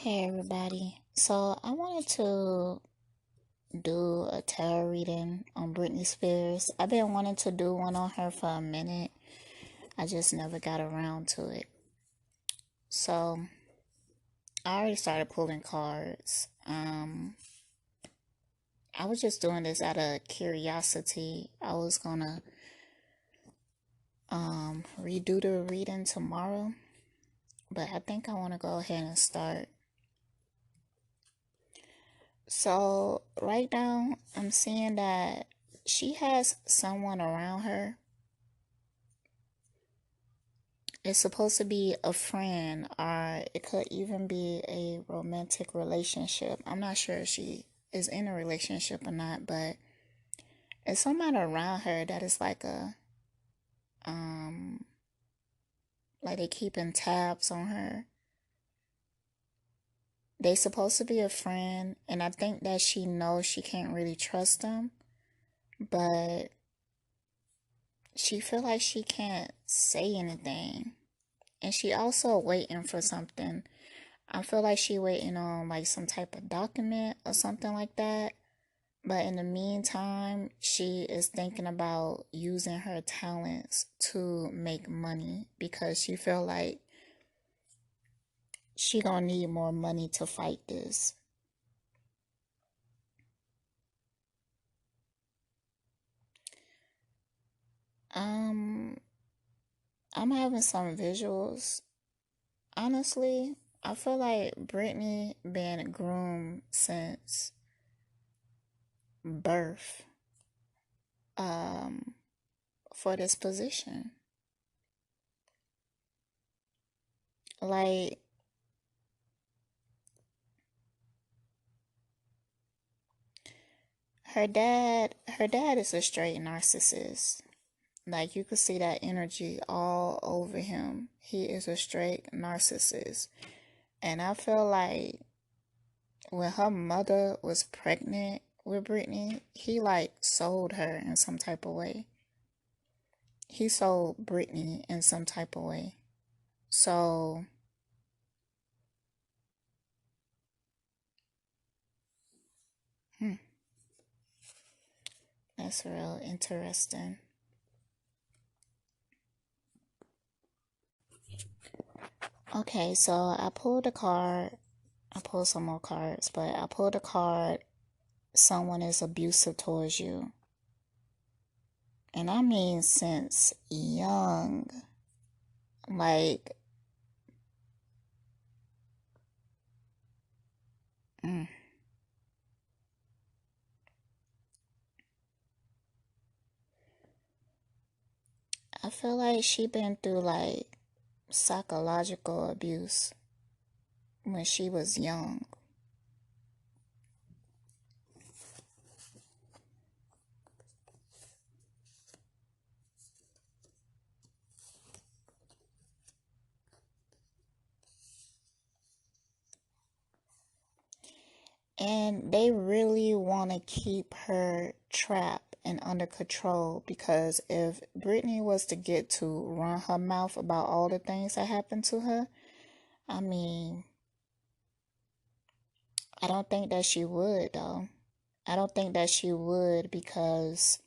Hey everybody. So I wanted to do a tarot reading on Britney Spears. I've been wanting to do one on her for a minute. I just never got around to it. So I already started pulling cards. I was just doing this out of curiosity. I was gonna redo the reading tomorrow, but I think I want to go ahead and start. So right now, I'm seeing that she has someone around her. It's supposed to be a friend, or it could even be a romantic relationship. I'm not sure if she is in a relationship or not, but it's somebody around her that is um, like they keeping tabs on her. They supposed to be a friend, and I think that she knows she can't really trust them, but she feel like she can't say anything. And she also waiting for something. I feel like she waiting on like some type of document or something like that. But in the meantime, she is thinking about using her talents to make money because she feel like she gonna need more money to fight this. Um, I'm having some visuals. Honestly, I feel like Britney been groomed since birth um for this position. Like her dad is a straight narcissist. Like you could see that energy all over him. He is a straight narcissist. And I feel like when her mother was pregnant with Britney, he like sold her in some type of way. He sold Britney in some type of way. So, hmm, that's real interesting. Okay, so I pulled a card. I pulled some more cards, but I pulled a card. Someone is abusive towards you. And I mean since young. Like, mm, I feel like she been through like psychological abuse when she was young. And they really want to keep her trapped and under control because if Britney was to get to run her mouth about all the things that happened to her, I mean, I don't think that she would though. I don't think that she would because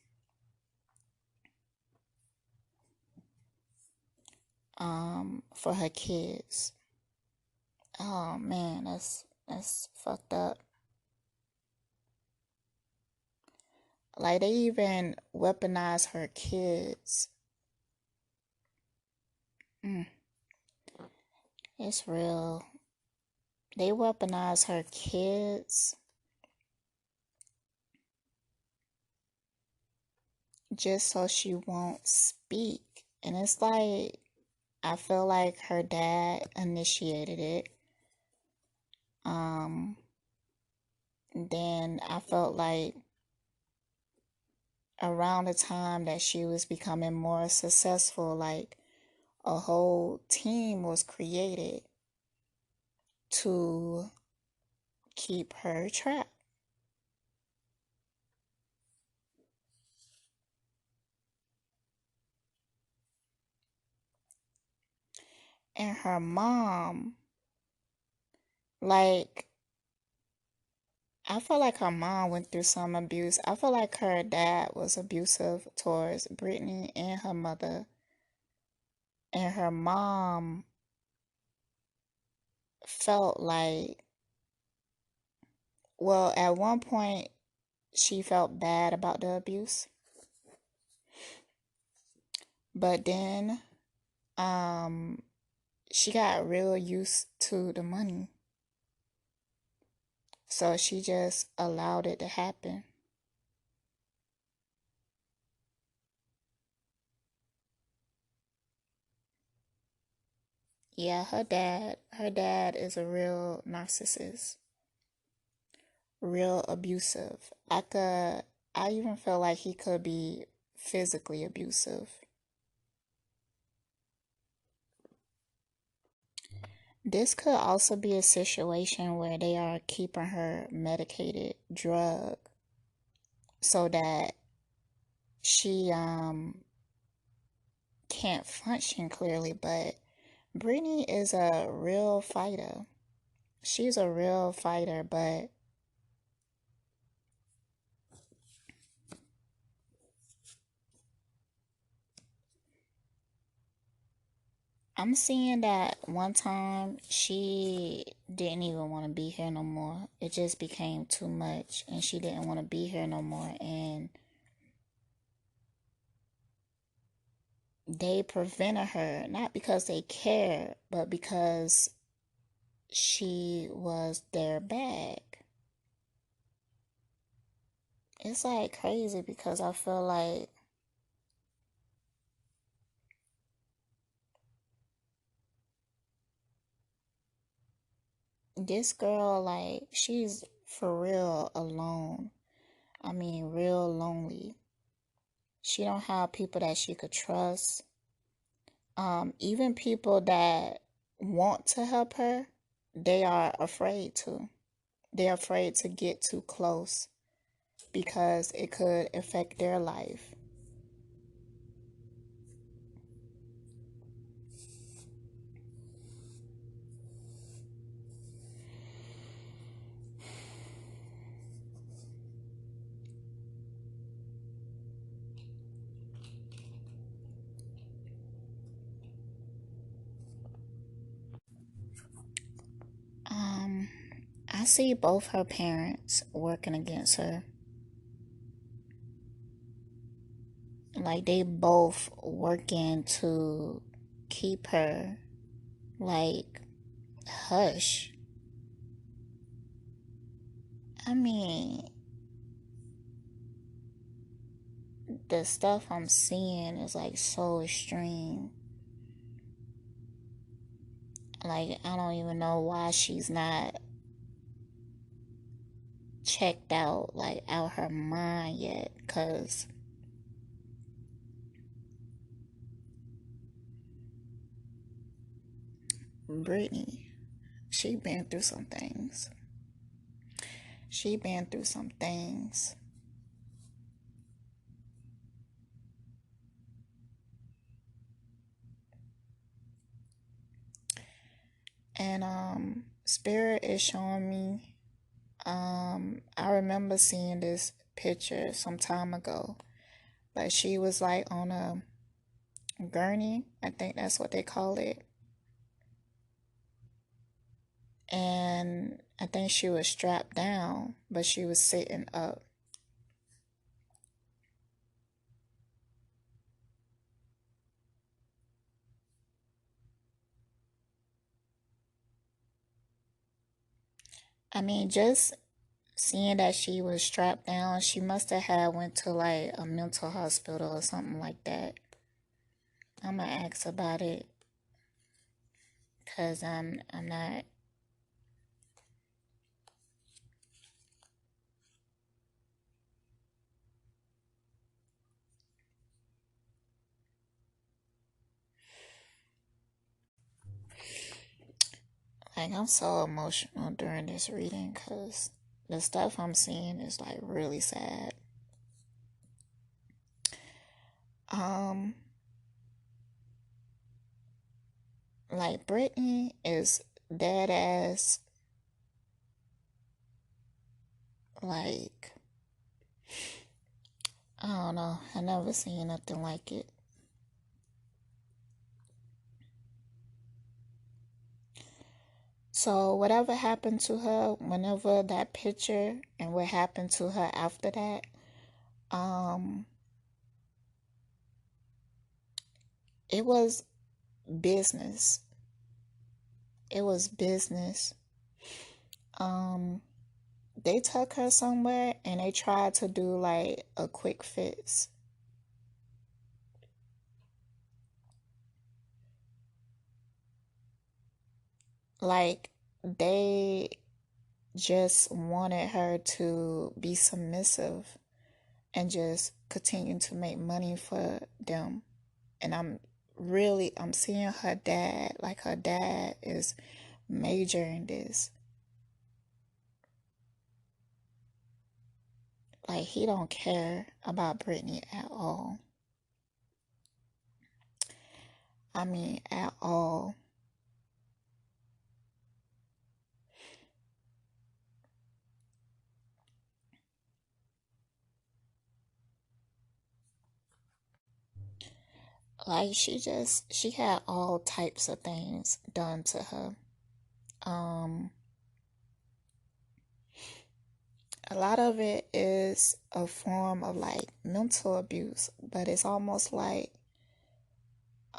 for her kids. Oh man, that's fucked up. Like they even weaponize her kids. Mm, it's real. They weaponize her kids just so she won't speak. And it's like I feel like her dad initiated it. Um, then I felt like around the time that she was becoming more successful, like a whole team was created to keep her trapped. And her mom Like, I feel like her mom went through some abuse. I feel like her dad was abusive towards Britney and her mother. And her mom felt like, well, at one point, she felt bad about the abuse. But then, um, she got real used to the money. So she just allowed it to happen. Yeah, her dad is a real narcissist, real abusive. I even feel like he could be physically abusive. This could also be a situation where they are keeping her medicated drug so that she can't function clearly, but Brittany is a real fighter. She's a real fighter, but I'm seeing that one time she didn't even want to be here no more. It just became too much and she didn't want to be here no more. And they prevented her, not because they care, but because she was their bag. It's like crazy because I feel like this girl, like, she's for real alone. I mean, real lonely. She don't have people that she could trust. Even people that want to help her, they are afraid to. They're afraid to get too close because it could affect their life. Um, I see both her parents working against her. Like they both working to keep her like hush. I mean, the stuff I'm seeing is like so extreme. Like I don't even know why she's not checked out, like out her mind yet. Cause Brittany, she been through some things. She been through some things. And Spirit is showing me. I remember seeing this picture some time ago. But she was like on a gurney, I think that's what they call it. And I think she was strapped down, but she was sitting up. I mean, just seeing that she was strapped down, she must have had went to like a mental hospital or something like that. I'm gonna ask about it because I'm not, like, I'm so emotional during this reading because the stuff I'm seeing is like really sad. Um, like Britney is dead ass Like, I don't know. I never seen nothing like it. So whatever happened to her, whenever that picture and what happened to her after that, um, it was business. It was business. Um, they took her somewhere and they tried to do like a quick fix. Like they just wanted her to be submissive and just continue to make money for them. And I'm seeing her dad, like her dad is major in this. Like he don't care about Britney at all. I mean, at all. Like she had all types of things done to her. Um, a lot of it is a form of like mental abuse, but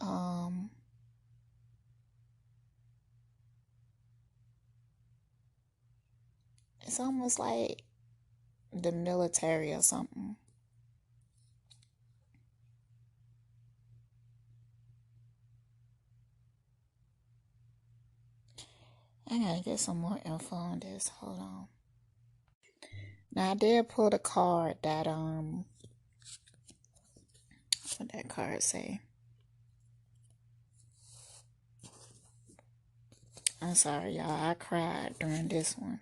um it's almost like the military or something. I gotta get some more info on this. Hold on. Now I did pull the card that what that card say? I'm sorry, y'all. I cried during this one.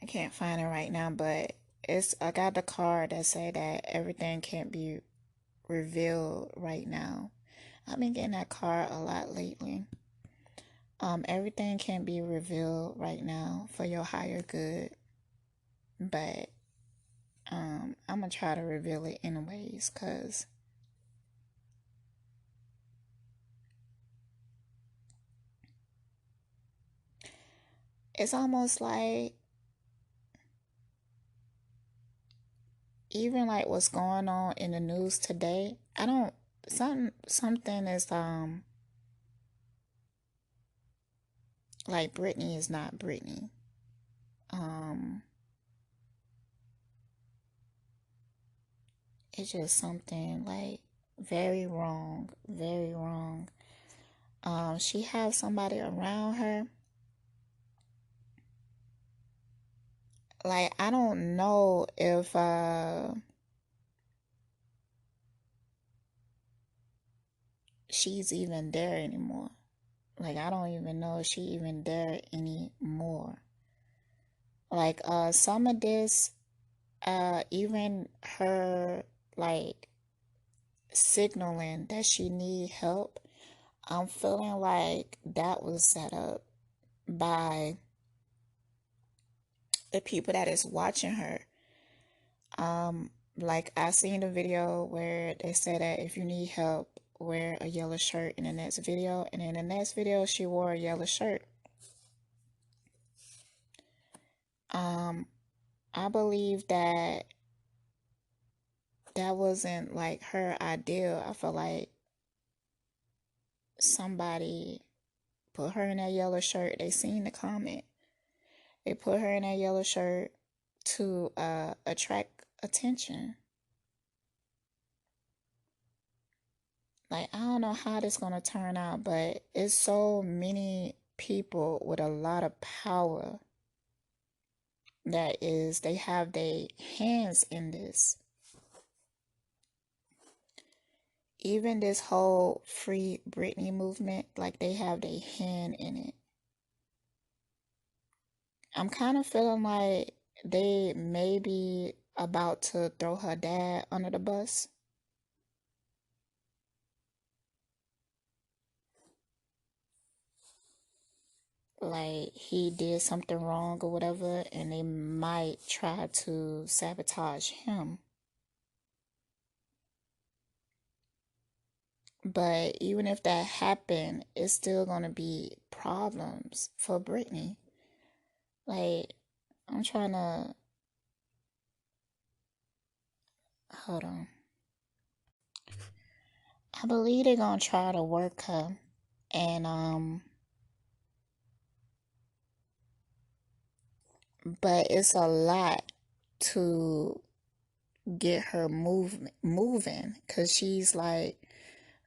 I can't find it right now, but I got the card that say that everything can't be revealed right now. I've been getting that card a lot lately. Everything can't be revealed right now for your higher good, but I'm gonna try to reveal it anyways, cause it's almost like even like what's going on in the news today. I don't something is like Britney is not Britney. Um, it's just something like very wrong, very wrong. She has somebody around her. Like I don't know if she's even there anymore. Like I don't even know if she even there anymore. Like some of this even her like signaling that she need help, I'm feeling like that was set up by the people that is watching her. Like I seen a video where they said that if you need help, wear a yellow shirt in the next video, and in the next video she wore a yellow shirt. Um, I believe that that wasn't like her idea. I feel like somebody put her in that yellow shirt. They seen the comment. They put her in that yellow shirt to attract attention. Like I don't know how this gonna turn out, but it's so many people with a lot of power that is they have their hands in this. Even this whole free Britney movement, like they have their hand in it. I'm kind of feeling like they may be about to throw her dad under the bus. like he did something wrong or whatever, and they might try to sabotage him. But even if that happened, it's still gonna be problems for Britney. Like, I'm trying to hold on. I believe they're gonna try to work her, and but it's a lot to get her moving, because she's like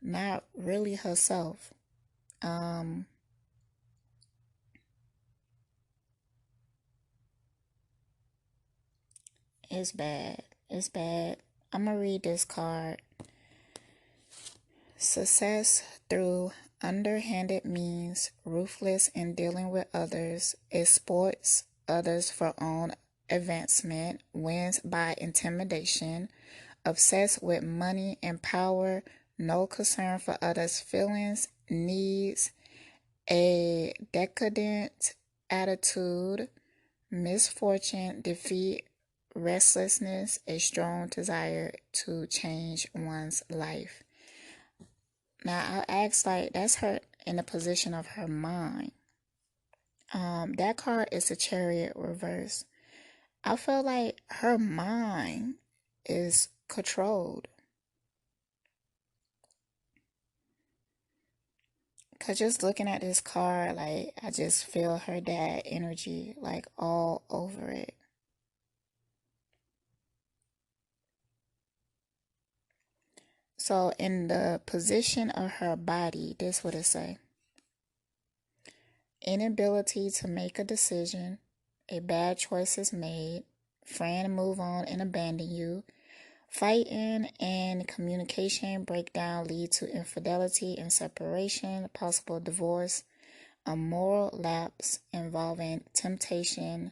not really herself. Um, it's bad. It's bad. I'm gonna read this card. Success through underhanded means, ruthless in dealing with others, exploits others for own advancement, wins by intimidation, obsessed with money and power, no concern for others' feelings, needs, a decadent attitude, misfortune, defeat, restlessness, a strong desire to change one's life. Now I asked, like, that's her in the position of her mind. That card is a chariot reverse. I feel like her mind is controlled. Cause just looking at this card, like I just feel her dad energy like all over it. So in the position of her body, this what it say. Inability to make a decision, a bad choice is made, friend move on and abandon you, fighting and communication breakdown lead to infidelity and separation, possible divorce, a moral lapse involving temptation,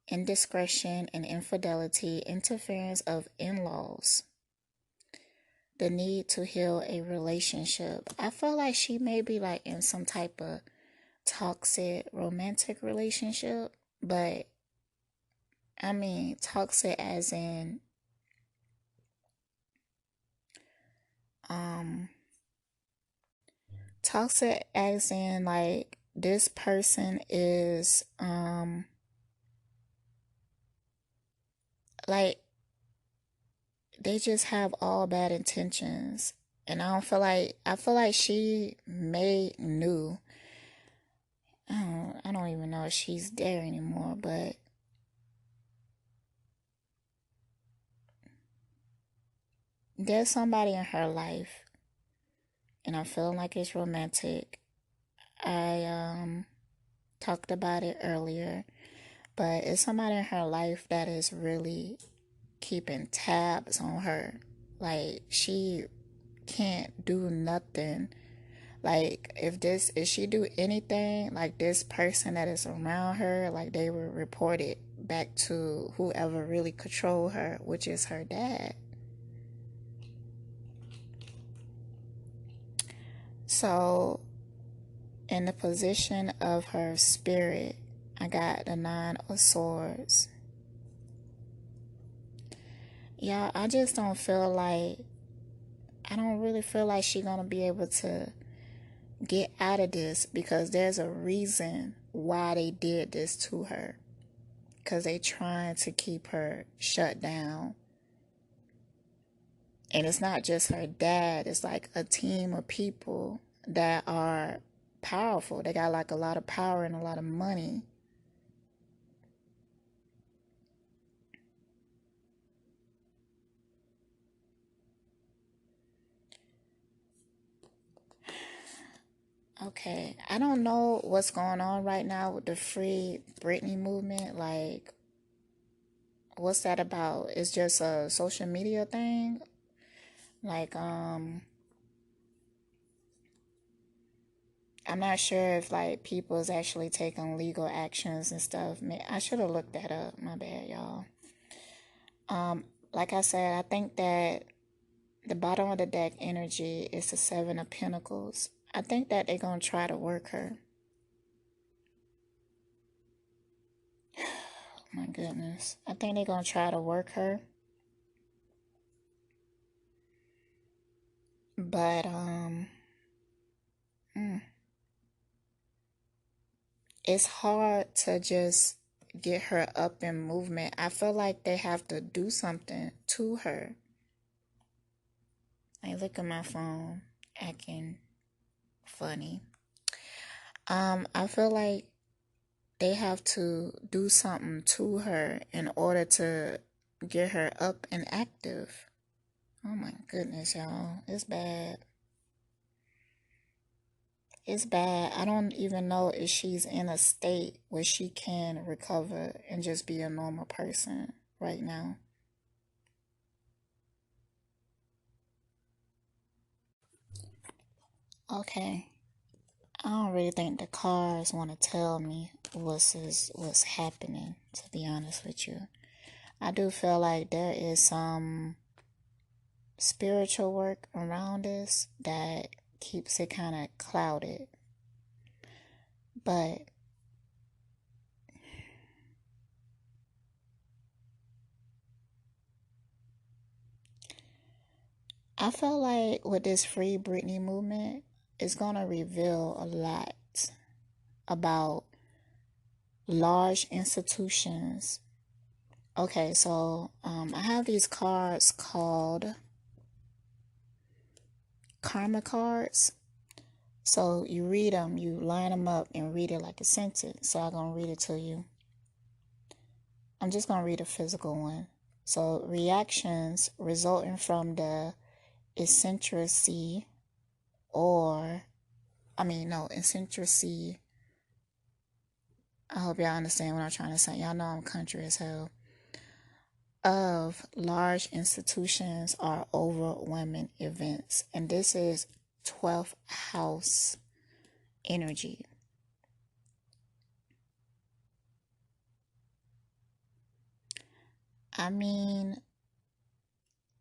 indiscretion and infidelity, interference of in-laws, the need to heal a relationship. I feel like she may be like in some type of toxic romantic relationship, but I mean toxic as in um toxic as in like this person is like they just have all bad intentions. And I feel like she may knew. I don't even know if she's there anymore, but there's somebody in her life, and I'm feeling like it's romantic. I talked about it earlier, but it's somebody in her life that is really keeping tabs on her. Like she can't do nothing. Like if she do anything, like this person that is around her, like they will report it back to whoever really control her, which is her dad. So in the position of her spirit, I got the Nine of Swords. Yeah, I don't really feel like she gonna be able to get out of this, because there's a reason why they did this to her. Because they trying to keep her shut down. And it's not just her dad, it's like a team of people that are powerful. They got like a lot of power and a lot of money. Okay, I don't know what's going on right now with the Free Britney movement. Like, what's that about? It's just a social media thing? Like, I'm not sure if like people is actually taking legal actions and stuff. I should have looked that up. My bad, y'all. Like I said, I think that the bottom of the deck energy is the Seven of Pentacles. I think that they're gonna try to work her. My goodness. I think they're gonna try to work her. But mm, it's hard to just get her up in movement. I feel like they have to do something to her. I look at my phone acting funny. I feel like they have to do something to her in order to get her up and active. Oh my goodness, y'all. It's bad. It's bad. I don't even know if she's in a state where she can recover and just be a normal person right now. Okay. I don't really think the cards want to tell me what's happening, to be honest with you. I do feel like there is some spiritual work around us that keeps it kind of clouded. But I feel like with this Free Britney movement, it's going to reveal a lot about large institutions. Okay, so I have these cards called karma cards. So you read them, you line them up and read it like a sentence. So I'm going to read it to you. I'm just going to read a physical one. So reactions resulting from the eccentricity or, eccentricity. I hope y'all understand what I'm trying to say. Y'all know I'm country as hell. Of large institutions are overwhelming events. And this is 12th house energy. I mean,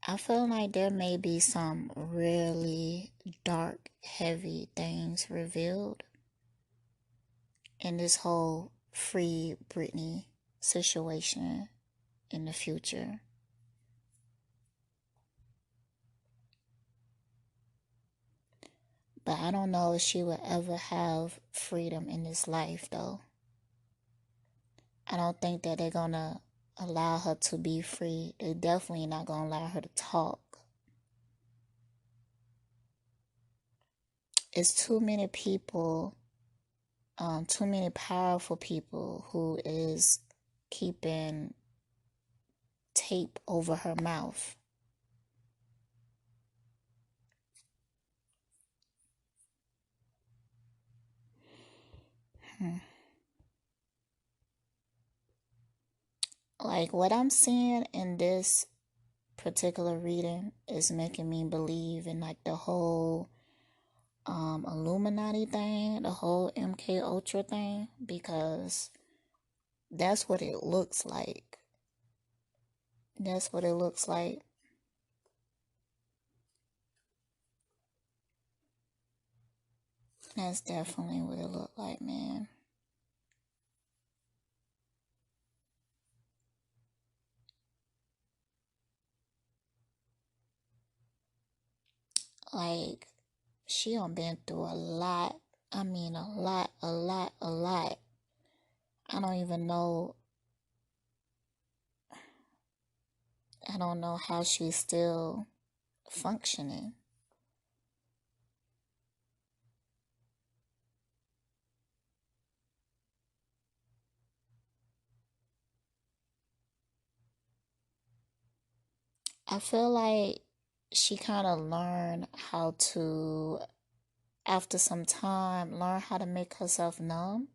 I feel like there may be some really dark, heavy things revealed in this whole Free Britney situation in the future. But I don't know if she will ever have freedom in this life, though. I don't think that they're gonna allow her to be free. They're definitely not gonna allow her to talk. It's too many people, too many powerful people who is keeping tape over her mouth. Hmm. Like what I'm seeing in this particular reading is making me believe in like the whole Illuminati thing, the whole MK Ultra thing, because that's what it looks like. That's what it looks like. That's definitely what it looked like, man. Like, she done been through a lot. I mean, a lot, a lot, a lot. I don't even know. I don't know how she's still functioning. I feel like she kind of learned how to, after some time, learn how to make herself numb.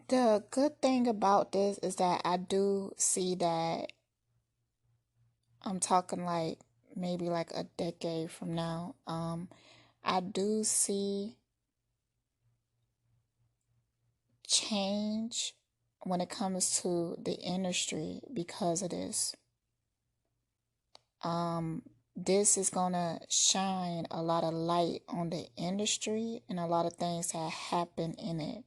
The good thing about this is that I do see that I'm talking like maybe like a decade from now. I do see change when it comes to the industry because of this. Um, this is gonna shine a lot of light on the industry and a lot of things that happen in it.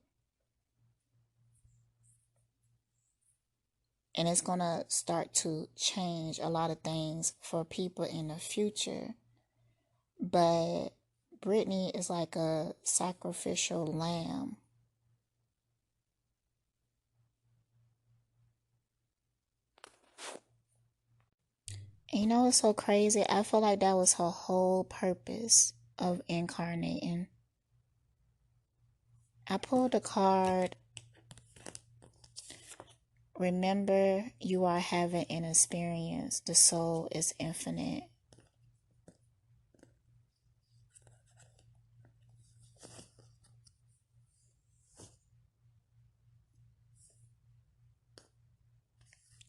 And it's gonna start to change a lot of things for people in the future. But Britney is like a sacrificial lamb. And you know, it's so crazy. I feel like that was her whole purpose of incarnating. I pulled a card. Remember, you are having an experience. The soul is infinite.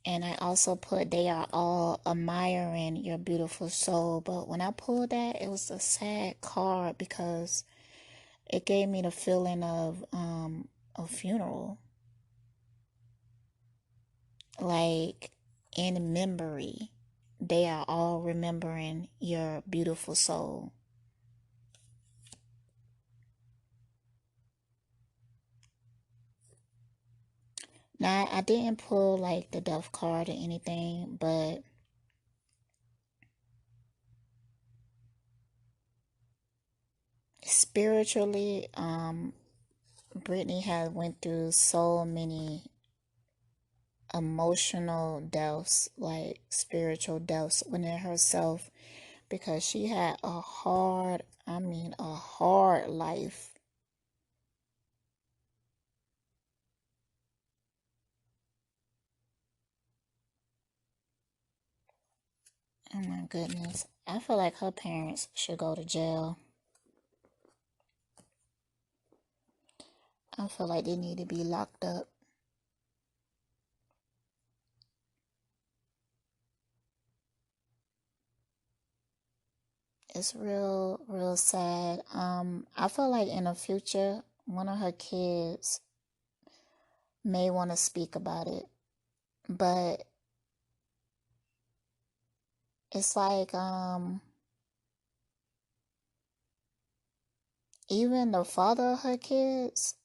And I also put, they are all admiring your beautiful soul. But when I pulled that, it was a sad card because it gave me the feeling of a funeral. Like in memory, they are all remembering your beautiful soul. Now, I didn't pull like the death card or anything, but spiritually, Britney had went through so many emotional deaths, like spiritual deaths within herself, because she had a hard, a hard life. Oh my goodness. I feel like her parents should go to jail. I feel like they need to be locked up. It's real, real sad. I feel like in the future, one of her kids may want to speak about it, but it's like, even the father of her kids,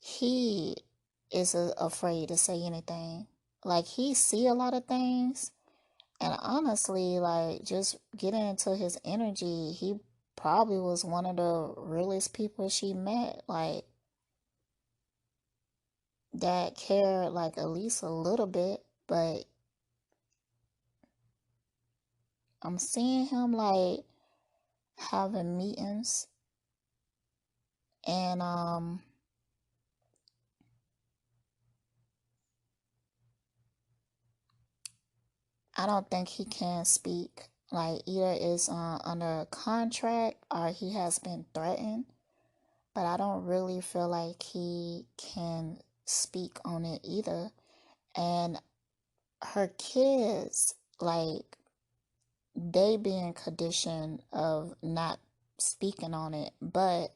he is afraid to say anything. Like he see a lot of things, and honestly, like just getting into his energy, he probably was one of the realest people she met. Like that cared like at least a little bit, but I'm seeing him like having meetings and I don't think he can speak. Like either is under a contract or he has been threatened, but I don't really feel like he can speak on it either. And her kids, like they being conditioned of not speaking on it, but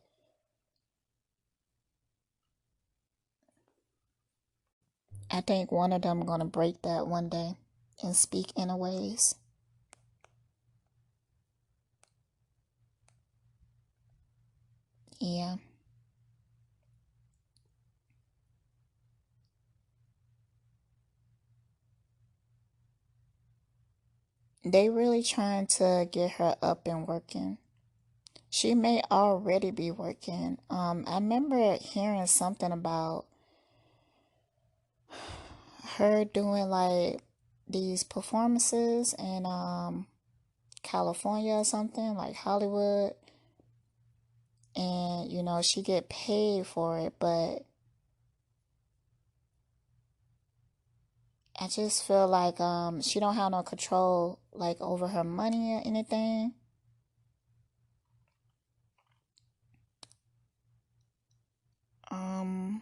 I think one of them gonna break that one day and speak in a ways. Yeah. They really trying to get her up and working. She may already be working. I remember hearing something about her doing like these performances in California or something, like Hollywood, and you know, she get paid for it, but I just feel like she don't have no control like over her money or anything. Um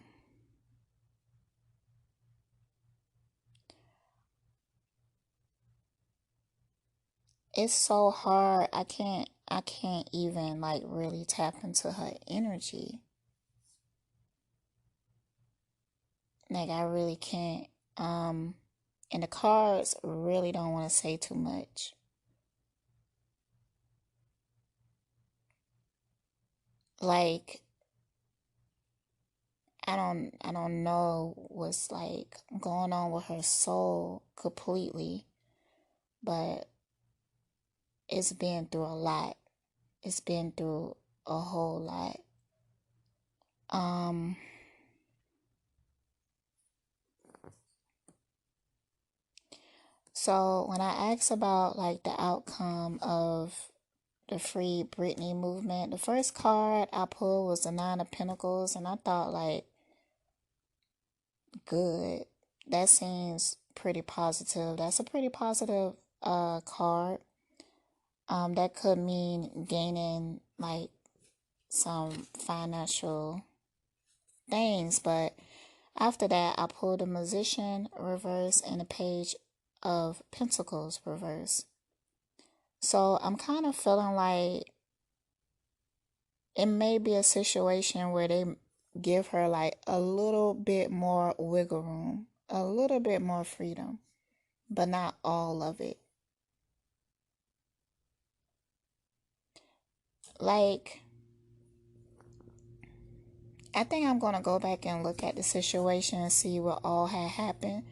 it's so hard. I can't even like really tap into her energy. Like, I really can't. And the cards really don't want to say too much. Like, I don't know what's like going on with her soul completely, but it's been through a lot. It's been through a whole lot. Um so when I asked about like the outcome of the Free Britney movement, the first card I pulled was the Nine of Pentacles, and I thought like, good. That seems pretty positive. That's a pretty positive card. That could mean gaining like some financial things, but after that I pulled a Magician reverse and a Page of Pentacles reverse. So I'm kind of feeling like it may be a situation where they give her like a little bit more wiggle room, a little bit more freedom, but not all of it. Like, I think I'm going to go back and look at the situation and see what all had happened,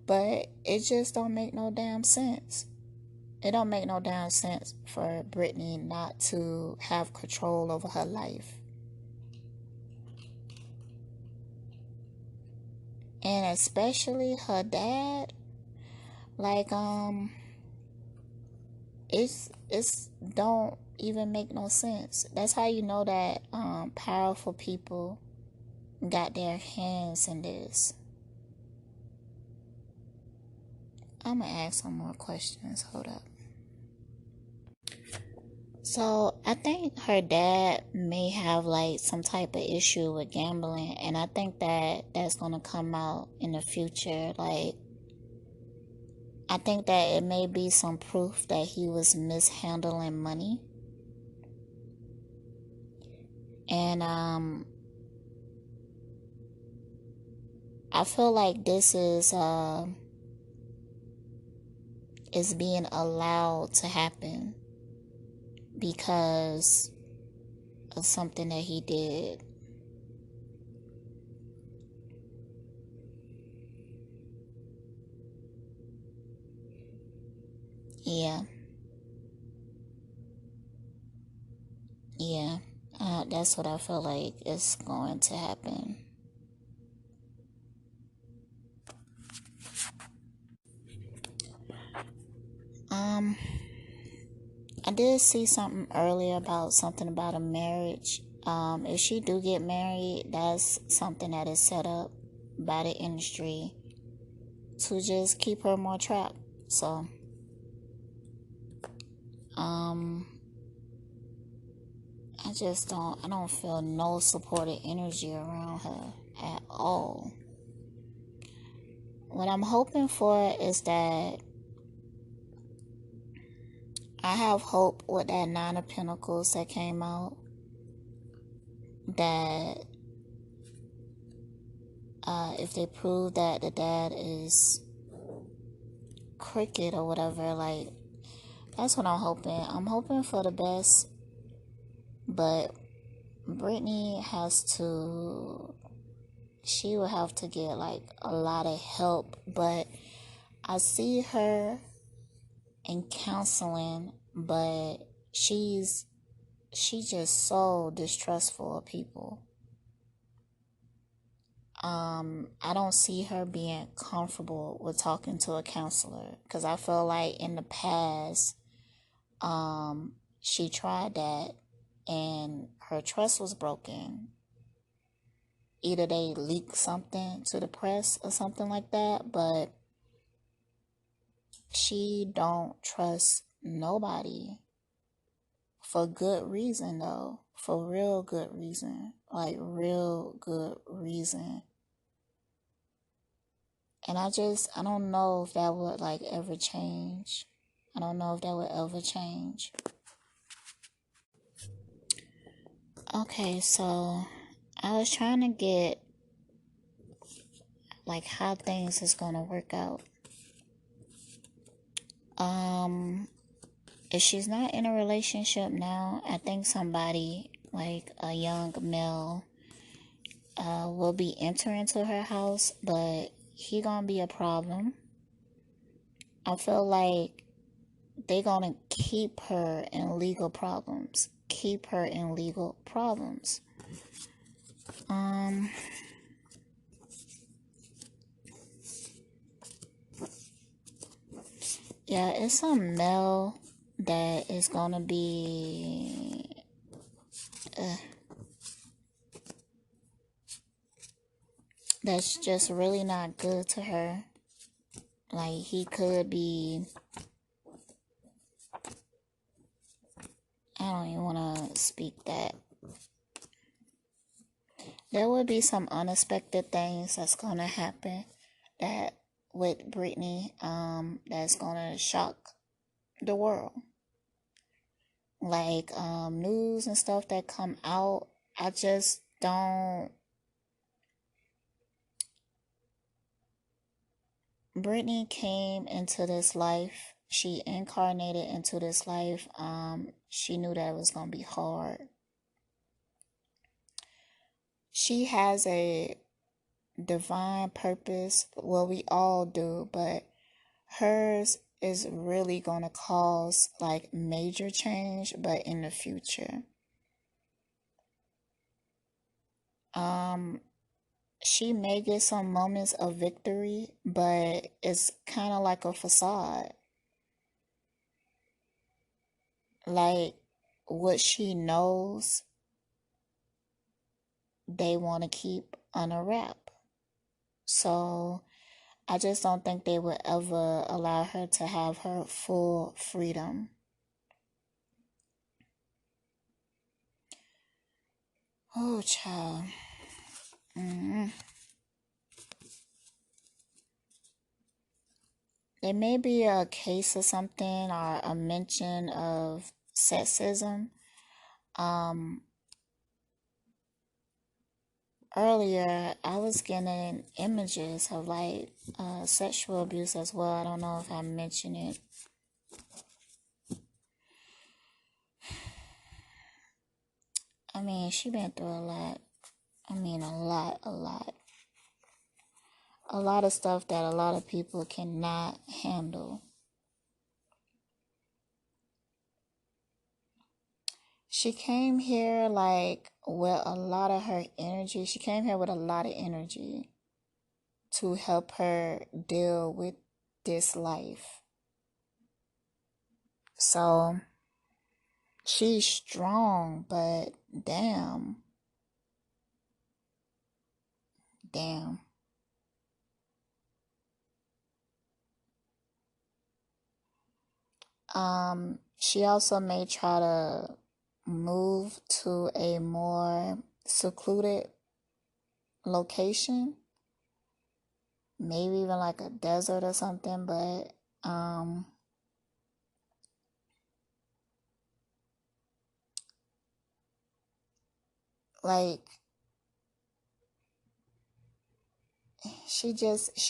but it just don't make no damn sense. It don't make no damn sense for Britney not to have control over her life. And especially her dad, like it's don't even make no sense. That's how you know that powerful people got their hands in this. I'm gonna ask some more questions. Hold up. So I think her dad may have like some type of issue with gambling, and I think that that's gonna come out in the future. Like, I think that it may be some proof that he was mishandling money, and I feel like this is being allowed to happen because of something that he did. Yeah, yeah. That's what I feel like is going to happen. Um, I did see something earlier about something about a marriage. If she do get married, that's something that is set up by the industry to just keep her more trapped. So, um, I don't feel no supportive energy around her at all. What I'm hoping for is that I have hope with that Nine of Pentacles that came out, that if they prove that the dad is crooked or whatever, like, that's what I'm hoping. I'm hoping for the best, but Britney she will have to get like a lot of help. But I see her in counseling, but she's just so distrustful of people. I don't see her being comfortable with talking to a counselor, because I feel like in the past, she tried that and her trust was broken. Either they leaked something to the press or something like that, but she don't trust nobody, for good reason though, for real good reason, like real good reason. And I don't know if that would like ever change. I don't know if that would ever change. Okay, so I was trying to get like how things is gonna work out. Um, if she's not in a relationship now, I think somebody like a young male will be entering into her house, but he gonna be a problem. I feel like they gonna keep her in legal problems. Keep her in legal problems. Um, yeah, it's some male that is gonna be that's just really not good to her. Like he could be, I don't even want to speak that. There would be some unexpected things that's gonna happen that with Britney, that's gonna shock the world. Like news and stuff that come out, I just don't. Britney came into this life. She incarnated into this life. She knew that it was gonna be hard. She has a divine purpose. Well, we all do, but hers is really gonna cause like major change, but in the future. Um, she may get some moments of victory, but it's kind of like a facade. Like what she knows, they want to keep under wrap. So I just don't think they would ever allow her to have her full freedom. Oh, child. Mm. There may be a case or something or a mention of sexism. Um, Earlier, I was getting images of like sexual abuse as well. I don't know if I mentioned it. I mean, she been through a lot. I mean, a lot, a lot. A lot of stuff that a lot of people cannot handle. She came here like with a lot of her energy. She came here with a lot of energy to help her deal with this life. So she's strong, but damn, damn. She also may try to move to a more secluded location, maybe even like a desert or something, but like she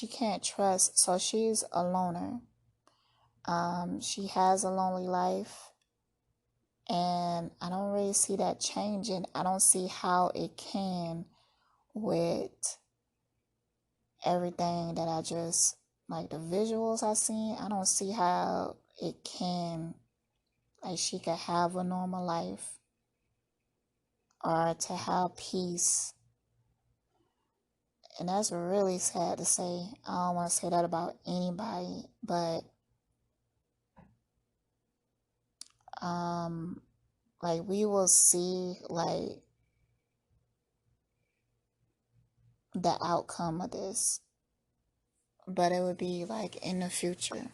can't trust, so she's a loner. She has a lonely life, and I don't really see that changing. I don't see how it can with everything that I just like the visuals I seen. I don't see how it can, like she could have a normal life or to have peace. And that's really sad to say. I don't want to say that about anybody, but um like we will see like the outcome of this, but it would be like in the future.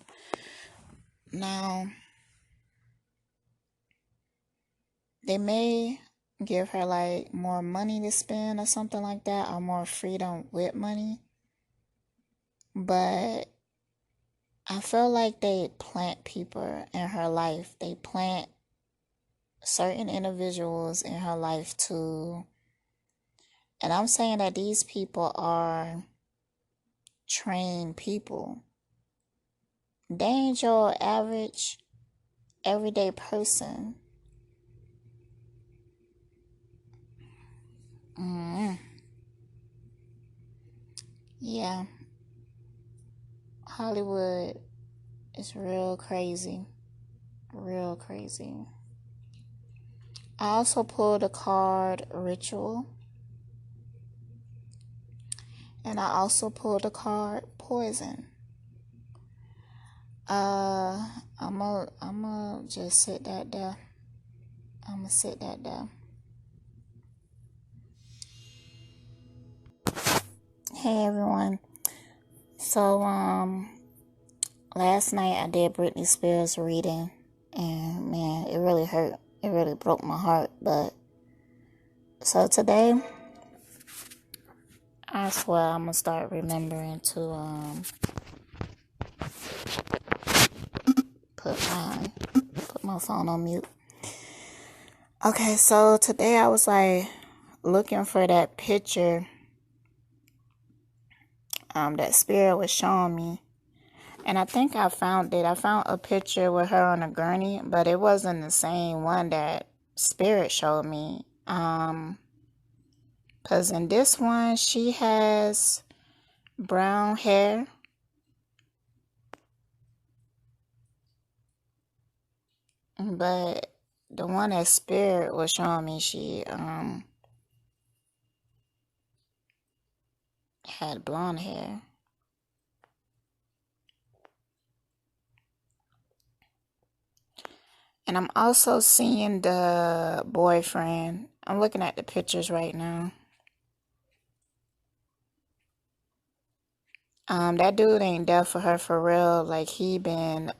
Now they may give her like more money to spend or something like that, or more freedom with money, but I feel like they plant people in her life. They plant certain individuals in her life too. And I'm saying that these people are trained people. They ain't your average, everyday person. Mm, yeah, Hollywood is real crazy. Real crazy. I also pulled a card Ritual, and I also pulled a card Poison. Uh, I'ma just sit that there. I'ma sit that there. Hey everyone. So last night I did Britney Spears reading, and man, it really hurt. It really broke my heart. But so today, I swear I'm gonna start remembering to put my phone on mute. Okay, so today I was like looking for that picture that Spirit was showing me. And I think I found it. I found a picture with her on a gurney, but it wasn't the same one that Spirit showed me. Because in this one, she has brown hair. But the one that Spirit was showing me, she had blonde hair. And I'm also seeing the boyfriend. I'm looking at the pictures right now. That dude ain't there for her for real. Like, he been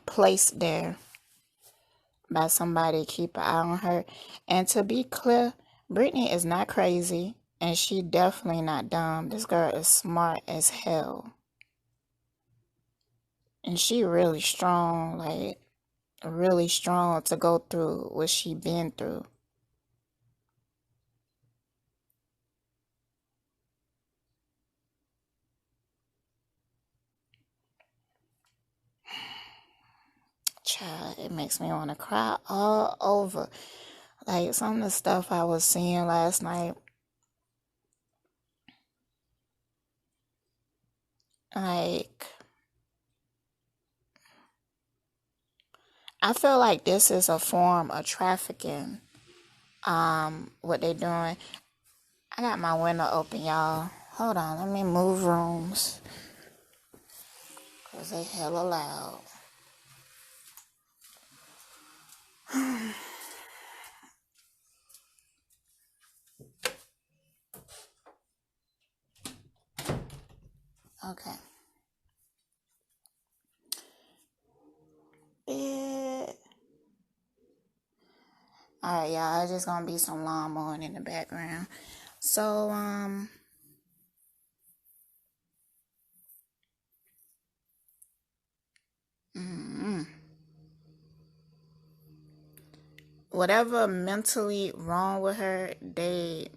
placed there by somebody to keep an eye on her. And to be clear, Britney is not crazy, and she definitely not dumb. This girl is smart as hell. And she really strong, like, really strong to go through what she been through. Child, it makes me want to cry all over. Like, some of the stuff I was seeing last night, like, I feel like this is a form of trafficking. What they doing. I got my window open, y'all. Hold on, let me move rooms. Cause they hella loud. Okay. Alright, y'all, it's just gonna be some lawn mowing in the background. So, whatever mentally wrong with her, they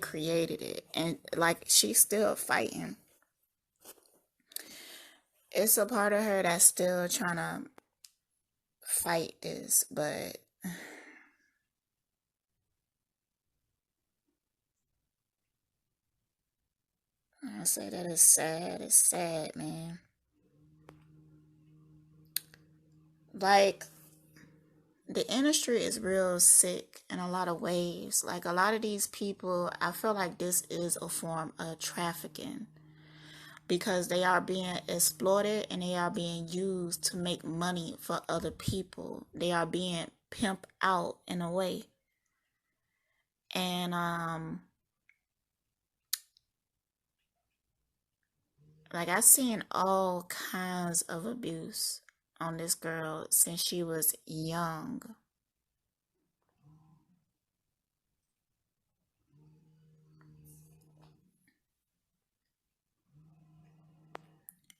created it, and like, she's still fighting. It's a part of her that's still trying to fight this, but I say that is sad. It's sad, man. Like, the industry is real sick in a lot of ways. Like, a lot of these people, I feel like this is a form of trafficking because they are being exploited and they are being used to make money for other people. They are being pimped out in a way. And like, I've seen all kinds of abuse on this girl since she was young.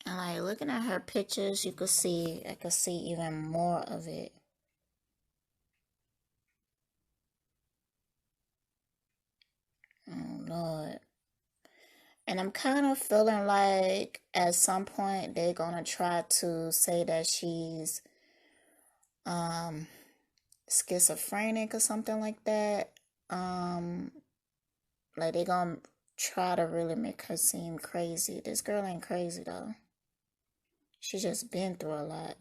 And like, looking at her pictures, I could see even more of it. Oh Lord. And I'm kind of feeling like at some point they're gonna try to say that she's um schizophrenic or something like that. Um like they gonna try to really make her seem crazy. This girl ain't crazy though. She just been through a lot.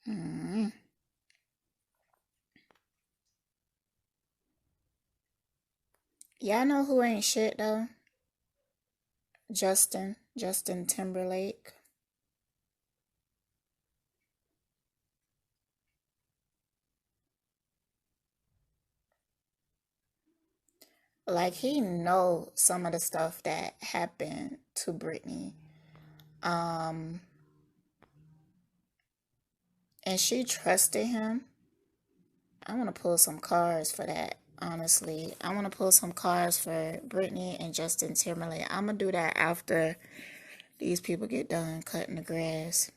Mm. Y'all know who ain't shit though? Justin Timberlake. Like he know some of the stuff that happened to Britney. Um and she trusted him. I want to pull some cards for that, honestly. I want to pull some cards for Britney and Justin Timberlake. I'm going to do that after these people get done cutting the grass.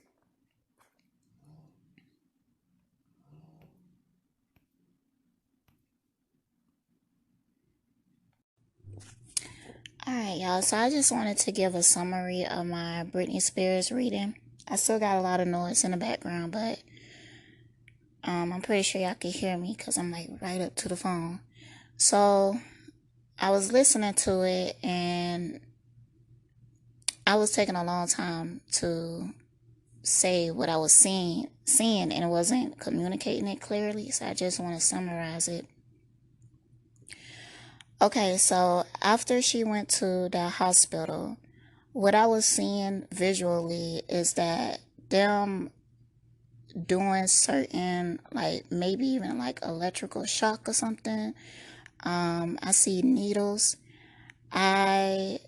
Alright, y'all. So I just wanted to give a summary of my Britney Spears reading. I still got a lot of noise in the background, but I'm pretty sure y'all can hear me because I'm like right up to the phone. So I was listening to it and I was taking a long time to say what I was seeing, and it wasn't communicating it clearly. So I just want to summarize it. Okay, so after she went to the hospital, what I was seeing visually is that them doing certain, like maybe even like electrical shock or something. I see needles. I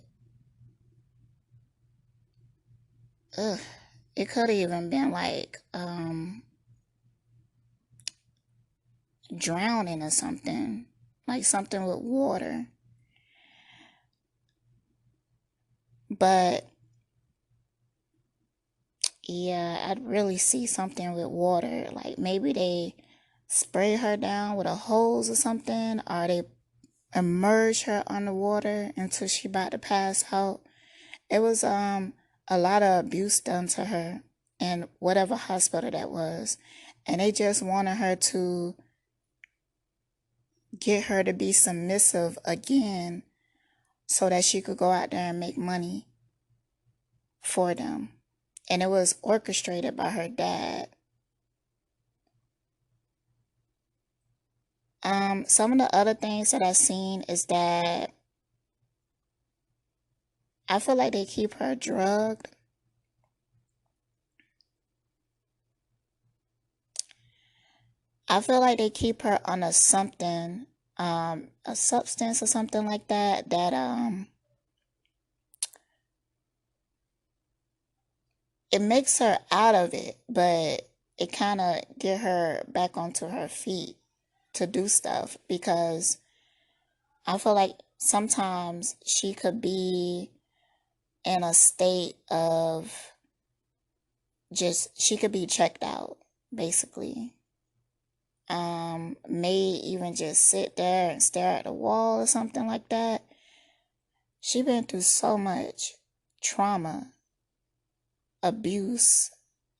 ugh, it could have even been like drowning or something, like something with water. But yeah, I'd really see something with water. Like maybe they spray her down with a hose or something, or they immerse her underwater until she about to pass out. It was a lot of abuse done to her in whatever hospital that was. And they just wanted her to get her to be submissive again so that she could go out there and make money for them. And it was orchestrated by her dad. Some of the other things that I've seen is that I feel like they keep her drugged. I feel like they keep her on a substance or something like that, it makes her out of it, but it kind of get her back onto her feet to do stuff because I feel like sometimes she could be in a state of just she could be checked out basically. May even just sit there and stare at the wall or something like that. She been through so much trauma, abuse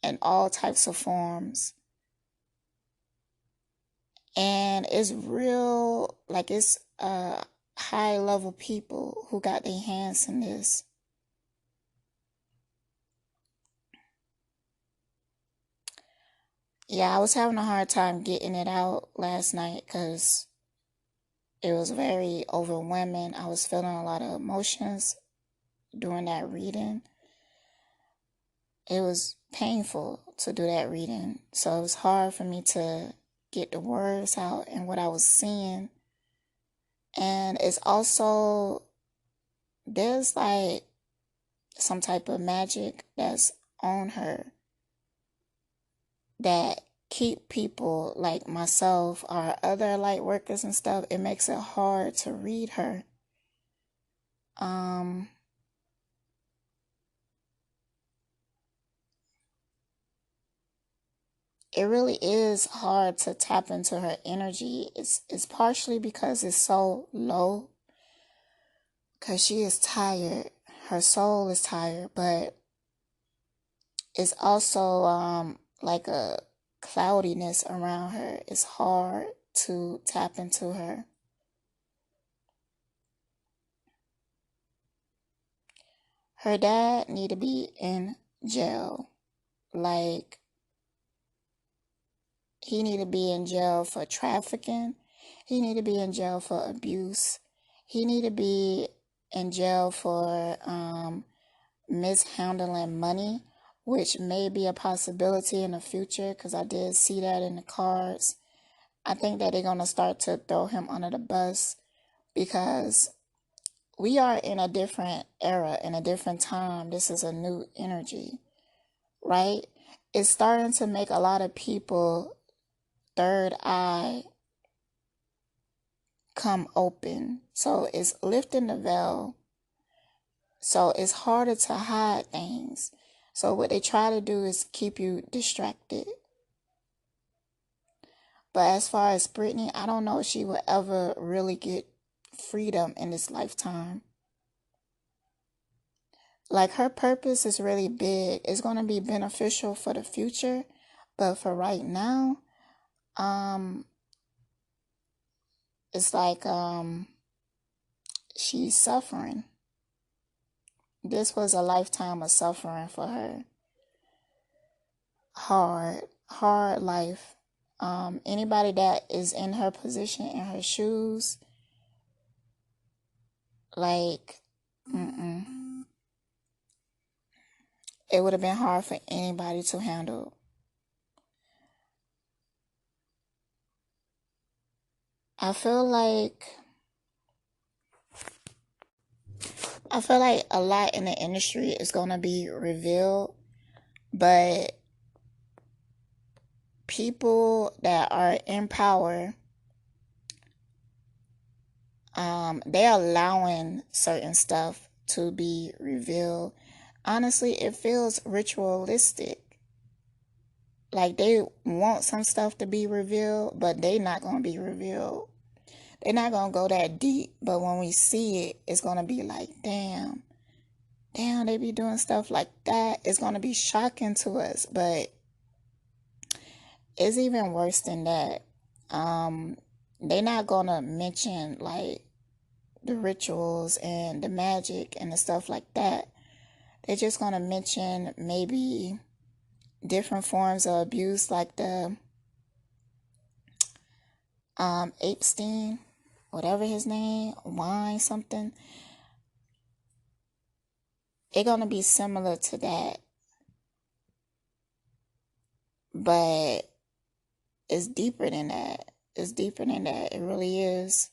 in all types of forms, and it's real like it's high level people who got their hands in this. Yeah, I was having a hard time getting it out last night because it was very overwhelming. I was feeling a lot of emotions during that reading. It was painful to do that reading. So it was hard for me to get the words out and what I was seeing. And it's also, there's like some type of magic that's on her that keep people like myself or other light workers and stuff. It makes it hard to read her. Um, it really is hard to tap into her energy. It's partially because it's so low, because she is tired. Her soul is tired, but it's also like a cloudiness around her. It's hard to tap into her. Her dad need to be in jail. Like, he need to be in jail for trafficking. He need to be in jail for abuse. He need to be in jail for mishandling money, which may be a possibility in the future because I did see that in the cards. I think that they're going to start to throw him under the bus because we are in a different era, in a different time. This is a new energy, right? It's starting to make a lot of people third eye come open. So it's lifting the veil. So it's harder to hide things. So what they try to do is keep you distracted. But as far as Britney, I don't know if she will ever really get freedom in this lifetime. Like, her purpose is really big. It's going to be beneficial for the future. But for right now, um, it's like she's suffering. This was a lifetime of suffering for her. Hard life. Anybody that is in her position, in her shoes, like, it would have been hard for anybody to handle. I feel like a lot in the industry is gonna be revealed, but people that are in power, they're allowing certain stuff to be revealed. Honestly, it feels ritualistic. Like, they want some stuff to be revealed, but they not gonna be revealed. They're not gonna go that deep, but when we see it, it's gonna be like, damn, they be doing stuff like that. It's gonna be shocking to us, but it's even worse than that. They're not gonna mention like the rituals and the magic and the stuff like that. They're just gonna mention maybe different forms of abuse, like the Epstein, whatever his name, wine something. It's gonna be similar to that, but it's deeper than that. It's deeper than that. It really is.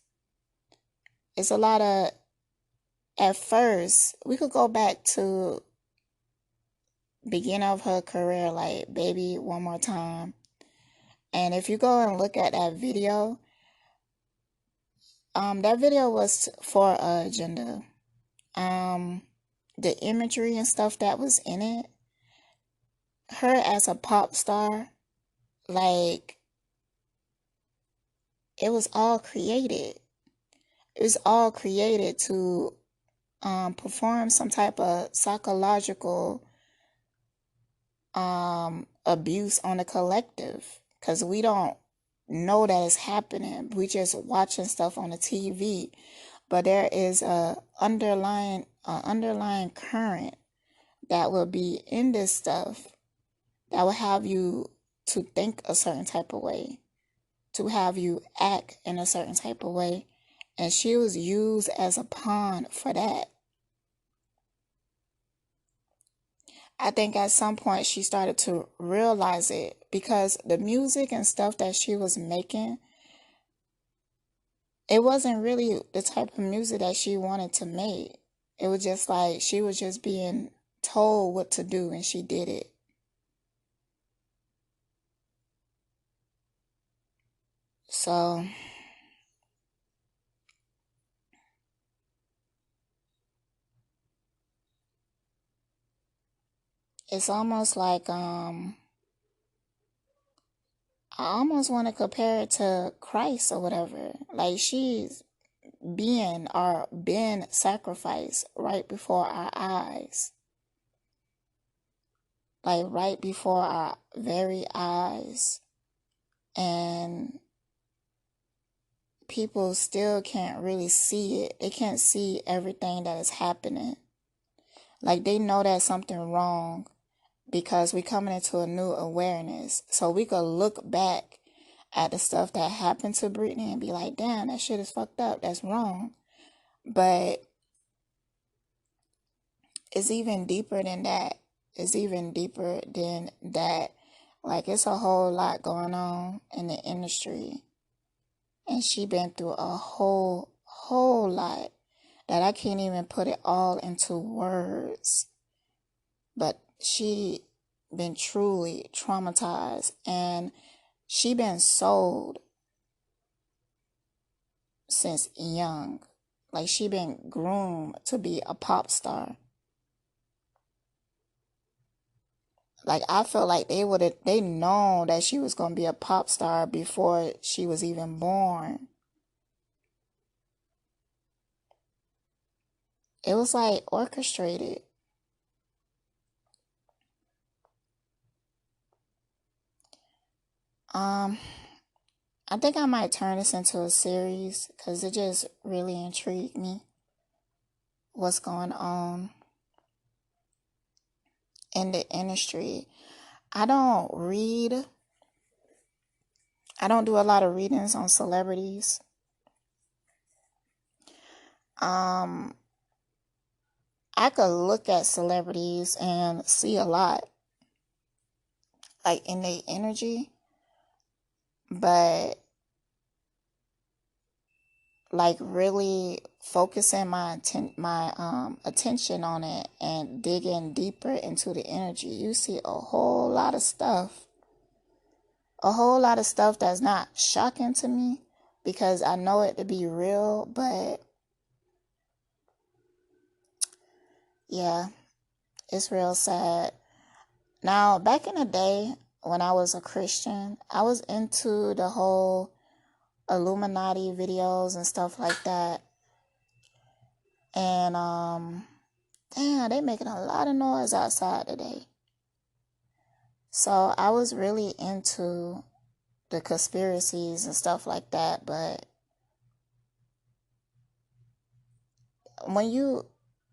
It's a lot of, at first, we could go back to beginning of her career, like Baby One More Time. And if you go and look at that video, that video was for a agenda. The imagery and stuff that was in it, her as a pop star, like, it was all created. It was all created to perform some type of psychological abuse on the collective, because we don't know that it's happening. We just watching stuff on the TV, but there is a underlying current that will be in this stuff that will have you to think a certain type of way, to have you act in a certain type of way, and she was used as a pawn for that. I think at some point she started to realize it, because the music and stuff that she was making, it wasn't really the type of music that she wanted to make. It was just like she was just being told what to do and she did it. So it's almost like I almost want to compare it to Christ or whatever. Like she's been sacrificed right before our eyes. Like right before our very eyes. And people still can't really see it. They can't see everything that is happening. Like they know there's something wrong because we're coming into a new awareness. So we could look back at the stuff that happened to Britney and be like, damn, that shit is fucked up. That's wrong. But it's even deeper than that. It's even deeper than that. Like it's a whole lot going on in the industry. And she been through a whole lot that I can't even put it all into words. But she been truly traumatized, and she been sold since young. Like she been groomed to be a pop star. Like I felt like they known that she was gonna be a pop star before she was even born. It was like orchestrated. I think I might turn this into a series because it just really intrigued me. What's going on in the industry. I don't read. I don't do a lot of readings on celebrities. I could look at celebrities and see a lot, like in their energy, but like really focusing my attention on it and digging deeper into the energy, you see a whole lot of stuff. A whole lot of stuff that's not shocking to me because I know it to be real, but yeah, it's real sad. Now, back in the day when I was a Christian, I was into the whole Illuminati videos and stuff like that. And damn, they making a lot of noise outside today. So I was really into the conspiracies and stuff like that, but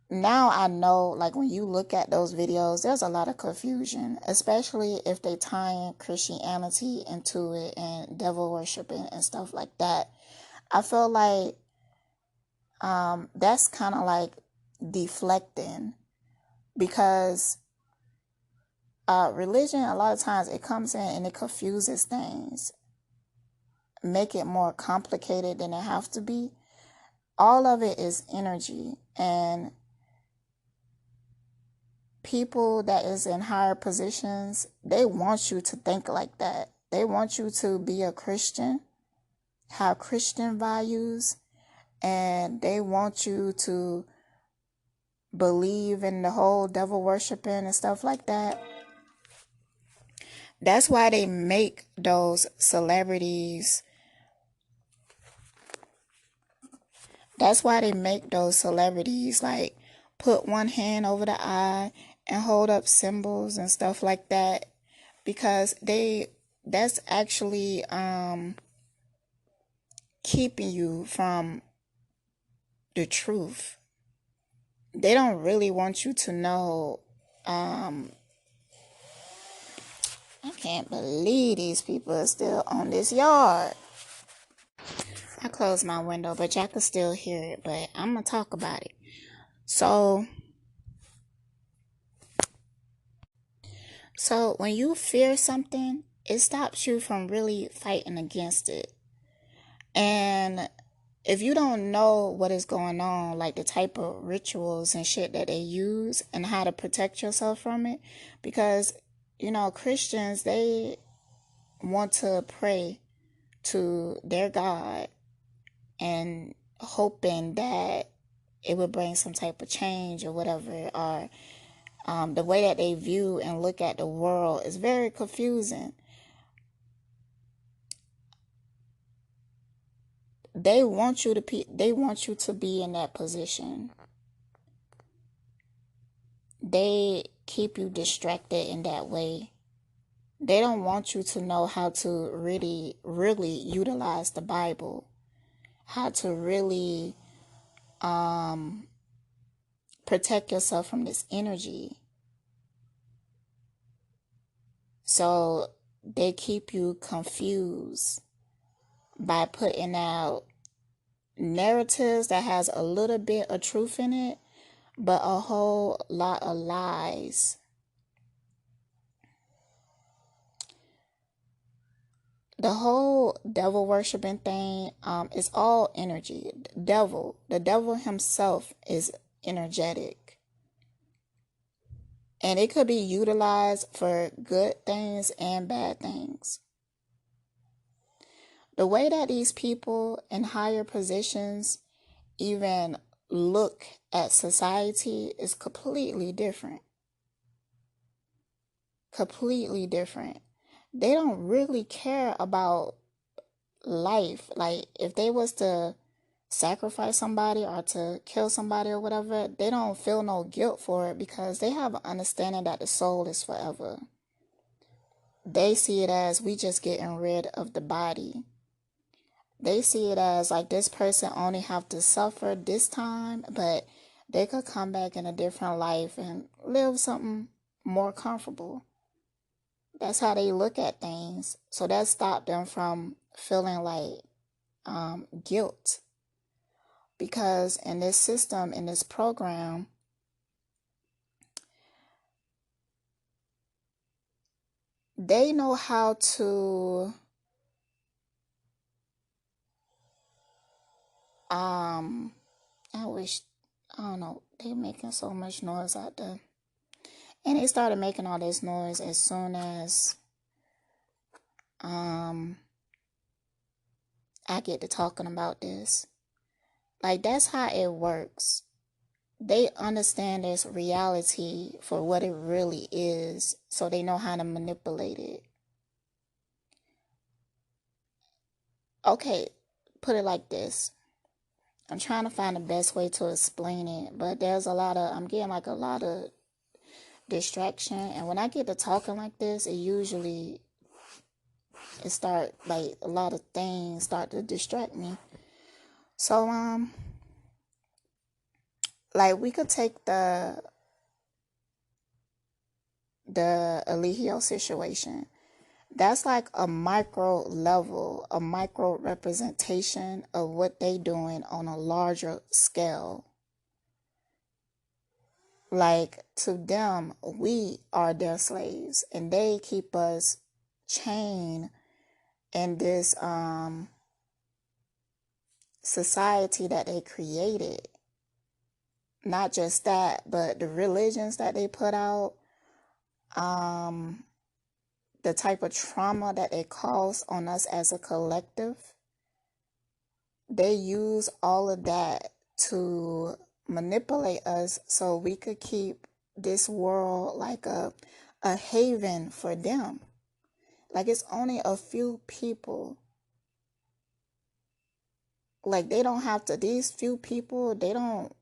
now I know, like when you look at those videos, there's a lot of confusion, especially if they tie in Christianity into it and devil worshiping and stuff like that. I feel like that's kind of like deflecting because religion, a lot of times it comes in and it confuses things, make it more complicated than it have to be. All of it is energy, and people that is in higher positions, they want you to think like that. They want you to be a Christian, have Christian values, and they want you to believe in the whole devil worshiping and stuff like that. That's why they make those celebrities. That's why they make those celebrities like put one hand over the eye and hold up symbols and stuff like that, because that's actually keeping you from the truth. They don't really want you to know. I can't believe these people are still on this yard. I closed my window, but y'all can still hear it, but I'm gonna talk about it. So when you fear something, it stops you from really fighting against it. And if you don't know what is going on, like the type of rituals and shit that they use and how to protect yourself from it, because, Christians, they want to pray to their God and hoping that it would bring some type of change or whatever, or the way that they view and look at the world is very confusing. they want you to be in that position. They keep you distracted in that way. They don't want you to know how to really utilize the Bible, how to really protect yourself from this energy. So they keep you confused by putting out narratives that has a little bit of truth in it, but a whole lot of lies. The whole devil worshiping thing is all energy. The devil himself is energetic. And it could be utilized for good things and bad things. The way that these people in higher positions even look at society is completely different. Completely different. They don't really care about life. Like, if they was to sacrifice somebody or to kill somebody or whatever, they don't feel no guilt for it because they have an understanding that the soul is forever. They see it as we just getting rid of the body. They see it as like this person only have to suffer this time, but they could come back in a different life and live something more comfortable. That's how they look at things. So that stopped them from feeling like guilt. Because in this system, in this program, they know how to I don't know, they making so much noise out there. And they started making all this noise as soon as I get to talking about this. Like, that's how it works. They understand this reality for what it really is, so they know how to manipulate it. Okay, put it like this. I'm trying to find the best way to explain it, but I'm getting like a lot of distraction. And when I get to talking like this, it start like a lot of things start to distract me. So, like we could take the Eligio situation. That's like a micro level, a micro representation of what they doing on a larger scale. Like, to them, we are their slaves, and they keep us chained in this society that they created. Not just that, but the religions that they put out, the type of trauma that they cause on us as a collective. They use all of that to manipulate us so we could keep this world like a haven for them. Like, it's only a few people. Like, these few people, they don't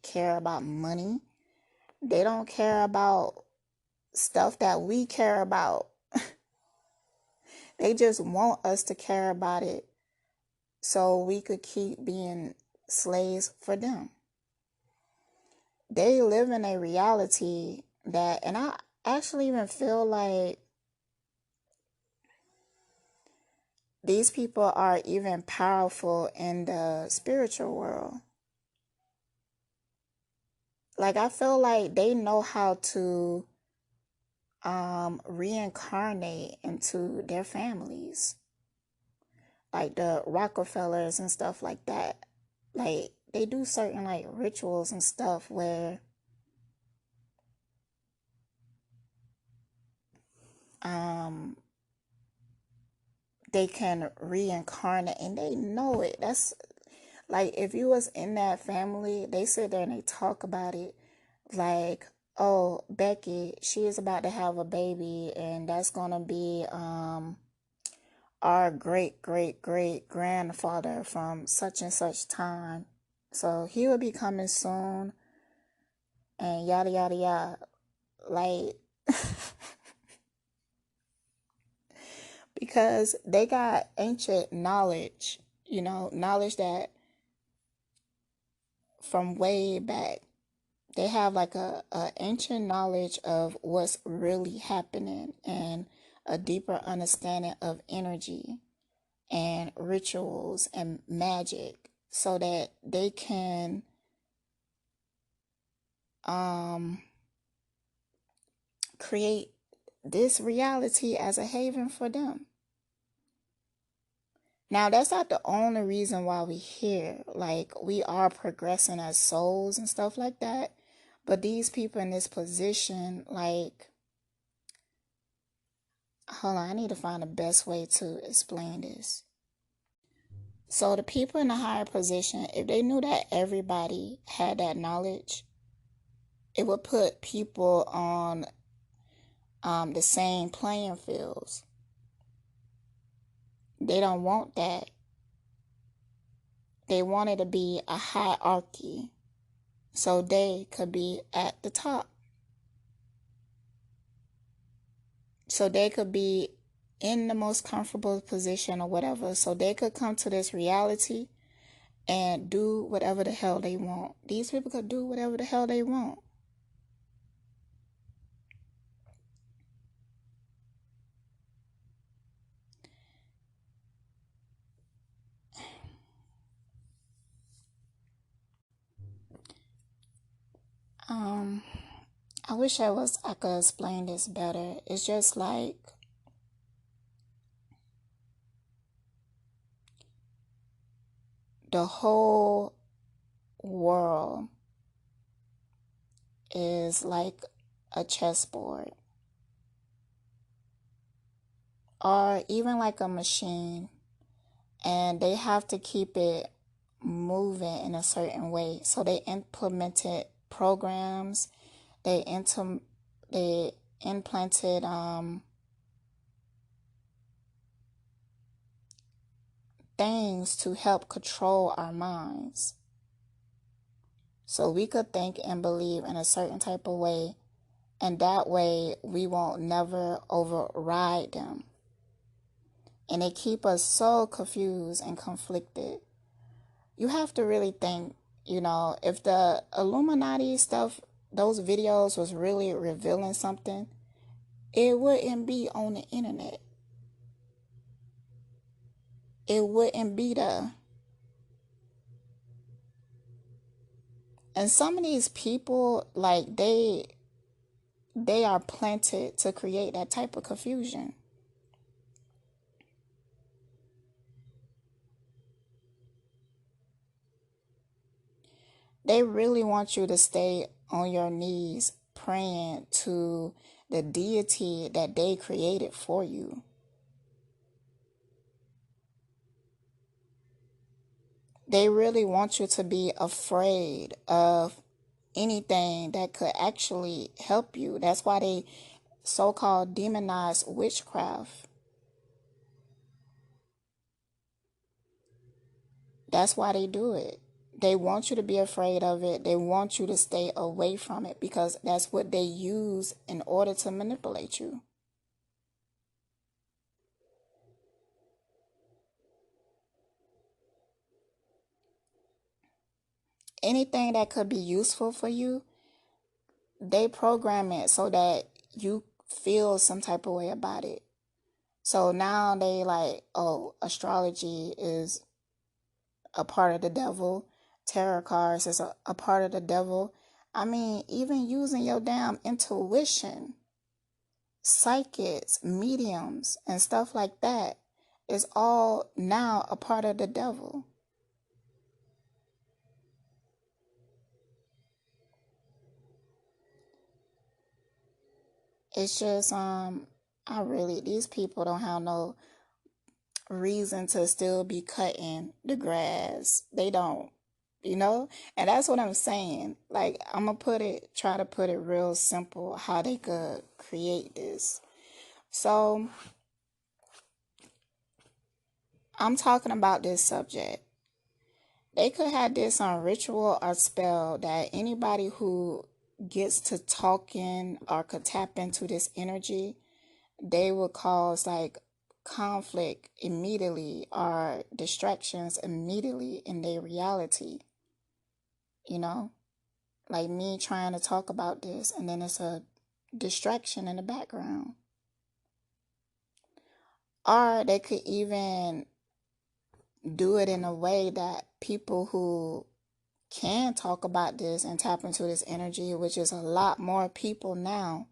care about money. They don't care about stuff that we care about. They just want us to care about it so we could keep being slaves for them. They live in a reality that, and I actually even feel like these people are even powerful in the spiritual world. Like, I feel like they know how to reincarnate into their families. Like the Rockefellers and stuff like that. Like, they do certain like rituals and stuff where they can reincarnate, and they know it. That's like, if you was in that family, they sit there and they talk about it like, oh, Becky, she is about to have a baby, and that's gonna be our great great great grandfather from such and such time. So he will be coming soon and yada yada yada. Like because they got ancient knowledge, knowledge that from way back. They have like a ancient knowledge of what's really happening and a deeper understanding of energy and rituals and magic so that they can um create this reality as a haven for them. Now, that's not the only reason why we here. Like, we are progressing as souls and stuff like that. But these people in this position, like, hold on, I need to find the best way to explain this. So, the people in the higher position, if they knew that everybody had that knowledge, it would put people on the same playing fields. They don't want that. They want it to be a hierarchy so they could be at the top. So they could be in the most comfortable position or whatever. So they could come to this reality and do whatever the hell they want. These people could do whatever the hell they want. I wish I could explain this better. It's just like the whole world is like a chessboard or even like a machine, and they have to keep it moving in a certain way. So they implemented programs, they implanted things to help control our minds. So we could think and believe in a certain type of way, and that way we won't never override them. And they keep us so confused and conflicted. You have to really think, if the Illuminati stuff, those videos was really revealing something, it wouldn't be on the internet. It wouldn't be there. And some of these people, like, they are planted to create that type of confusion. They really want you to stay on your knees praying to the deity that they created for you. They really want you to be afraid of anything that could actually help you. That's why they so-called demonize witchcraft. That's why they do it. They want you to be afraid of it. They want you to stay away from it because that's what they use in order to manipulate you. Anything that could be useful for you, they program it so that you feel some type of way about it. So now they like, oh, astrology is a part of the devil. Tarot cards is a part of the devil. I mean, even using your damn intuition, psychics, mediums, and stuff like that is all now a part of the devil. It's just these people don't have no reason to still be cutting the grass. They don't, and that's what I'm saying. Like, I'm gonna try to put it real simple how they could create this. So I'm talking about this subject. They could have did some ritual or spell that anybody who gets to talking or could tap into this energy, they would cause like conflict immediately or distractions immediately in their reality. You know, like me trying to talk about this and then it's a distraction in the background. Or they could even do it in a way that people who can talk about this and tap into this energy, which is a lot more people now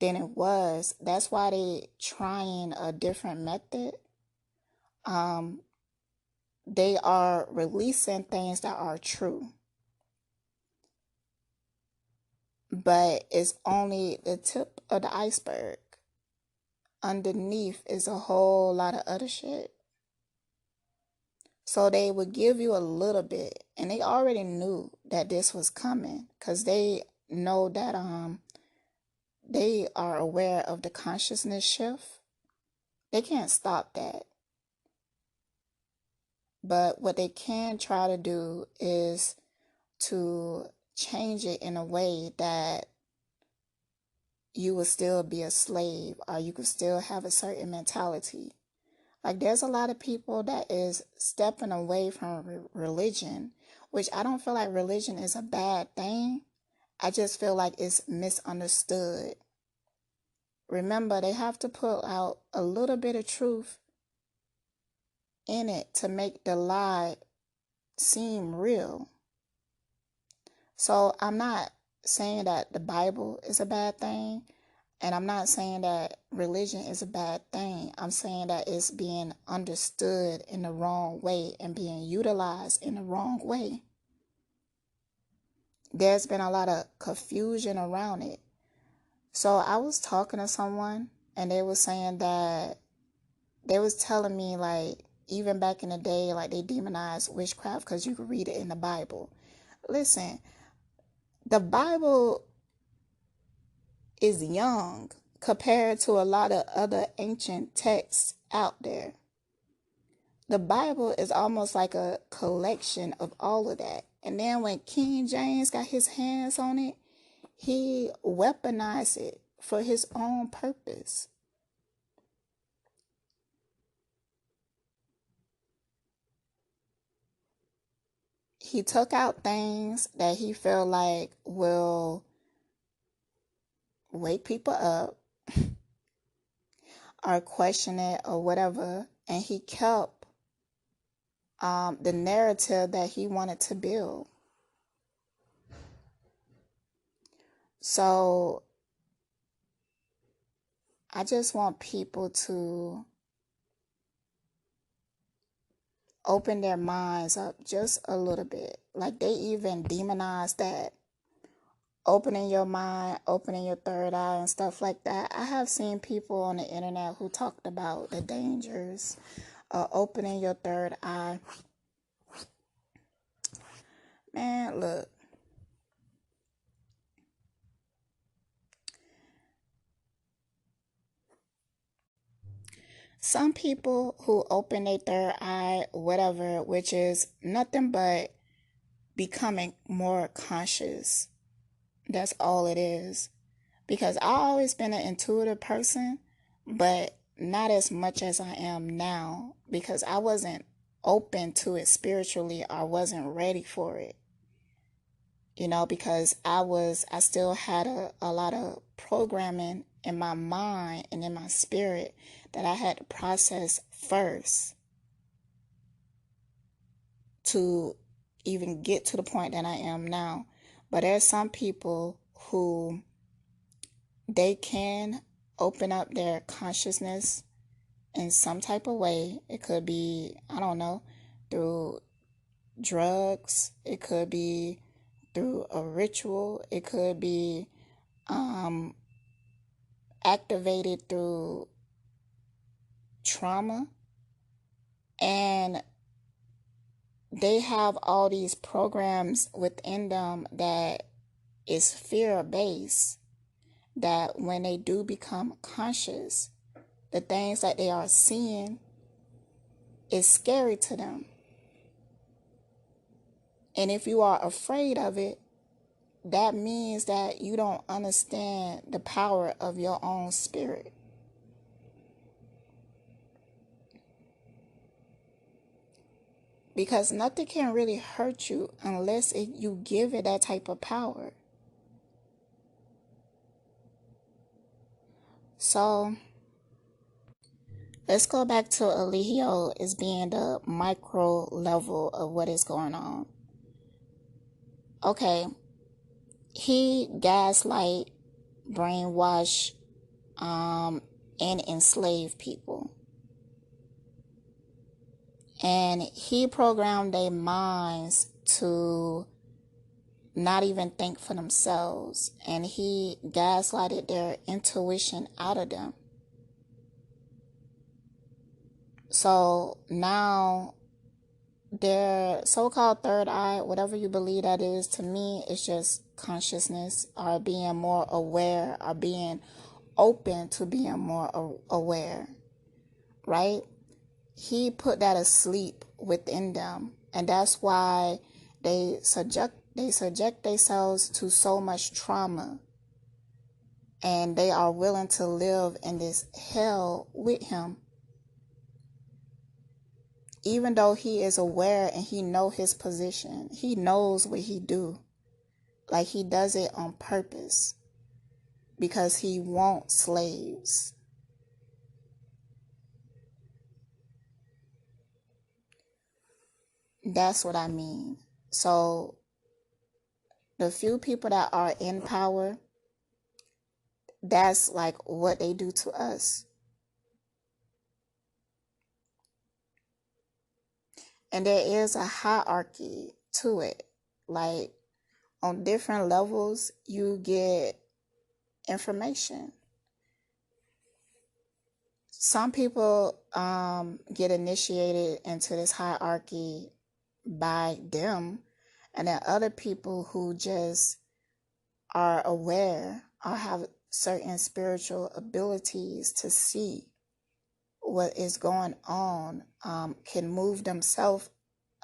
than it was. That's why they trying a different method. Um, they are releasing things that are true, but it's only the tip of the iceberg. Underneath is a whole lot of other shit. So they would give you a little bit, and they already knew that this was coming because they know that they are aware of the consciousness shift. They can't stop that. But what they can try to do is to change it in a way that you will still be a slave or you could still have a certain mentality. Like there's a lot of people that is stepping away from religion, which I don't feel like religion is a bad thing. I just feel like it's misunderstood. Remember, they have to put out a little bit of truth in it to make the lie seem real. So I'm not saying that the Bible is a bad thing, and I'm not saying that religion is a bad thing. I'm saying that it's being understood in the wrong way and being utilized in the wrong way. There's been a lot of confusion around it. So I was talking to someone and they were saying that they was telling me like even back in the day like they demonized witchcraft because you could read it in the Bible. Listen, the Bible is young compared to a lot of other ancient texts out there. The Bible is almost like a collection of all of that. And then when King James got his hands on it, he weaponized it for his own purpose. He took out things that he felt like will wake people up or question it or whatever. And he kept the narrative that he wanted to build. So I just want people to open their minds up just a little bit. Like they even demonize that. Opening your mind, opening your third eye and stuff like that. I have seen people on the internet who talked about the dangers of opening your third eye. Man, look. Some people who open their third eye, whatever, which is nothing but becoming more conscious. That's all it is. Because I've always been an intuitive person, but not as much as I am now because I wasn't open to it spiritually or wasn't ready for it. Because I still had a lot of programming in my mind and in my spirit that I had to process first to even get to the point that I am now. But there's some people who they can open up their consciousness in some type of way. It could be, I don't know, through drugs. It could be through a ritual. It could be activated through trauma. And they have all these programs within them that is fear-based, that when they do become conscious, the things that they are seeing is scary to them. And if you are afraid of it, that means that you don't understand the power of your own spirit. Because nothing can really hurt you unless you give it that type of power. So let's go back to Eligio as being the micro level of what is going on. Okay, he gaslight, brainwash, and enslave people. And he programmed their minds to not even think for themselves. And he gaslighted their intuition out of them. So now their so-called third eye, whatever you believe that is, to me, it's just consciousness, or being more aware, or being open to being more aware, right? He put that asleep within them, and that's why they subject themselves to so much trauma, and they are willing to live in this hell with him, even though he is aware and he know his position. He knows what he do. Like, he does it on purpose because he wants slaves. That's what I mean. So the few people that are in power, that's like what they do to us. And there is a hierarchy to it. Like, on different levels, you get information. Some people get initiated into this hierarchy by them, and then other people who just are aware or have certain spiritual abilities to see what is going on, can move themselves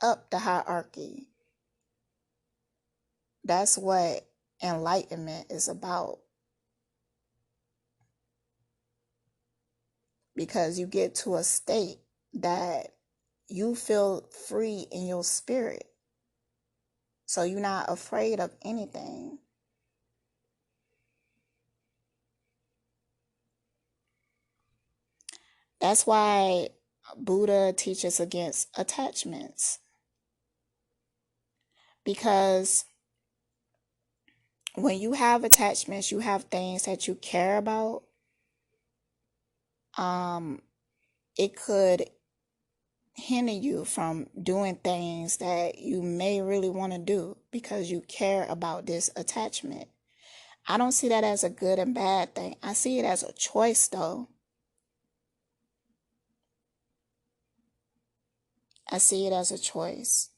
up the hierarchy. That's what enlightenment is about. Because you get to a state that you feel free in your spirit. So you're not afraid of anything. That's why Buddha teaches against attachments. Because when you have attachments, you have things that you care about. It could hinder you from doing things that you may really want to do because you care about this attachment. I don't see that as a good and bad thing. I see it as a choice, though. I see it as a choice.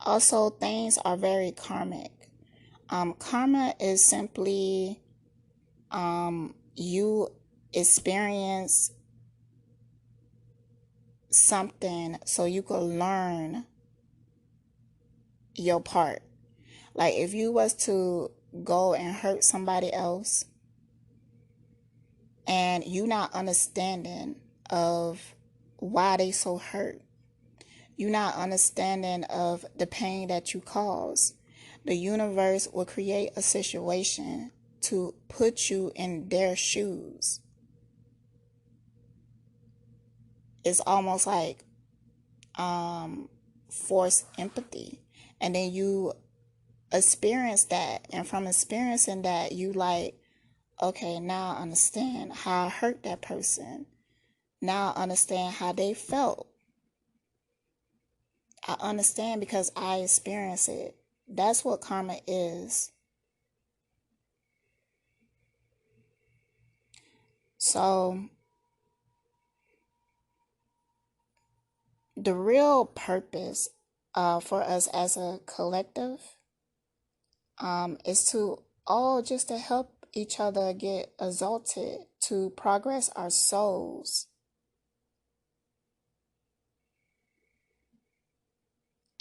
Also, things are very karmic. Karma is simply you experience something so you can learn your part. Like, if you was to go and hurt somebody else and you not understanding of why they so hurt, you not understanding of the pain that you cause, the universe will create a situation to put you in their shoes. It's almost like forced empathy. And then you experience that. And from experiencing that, you like, okay, now I understand how I hurt that person. Now I understand how they felt. I understand because I experienced it. That's what karma is. So the real purpose for us as a collective is to all just to help each other get exalted to progress our souls.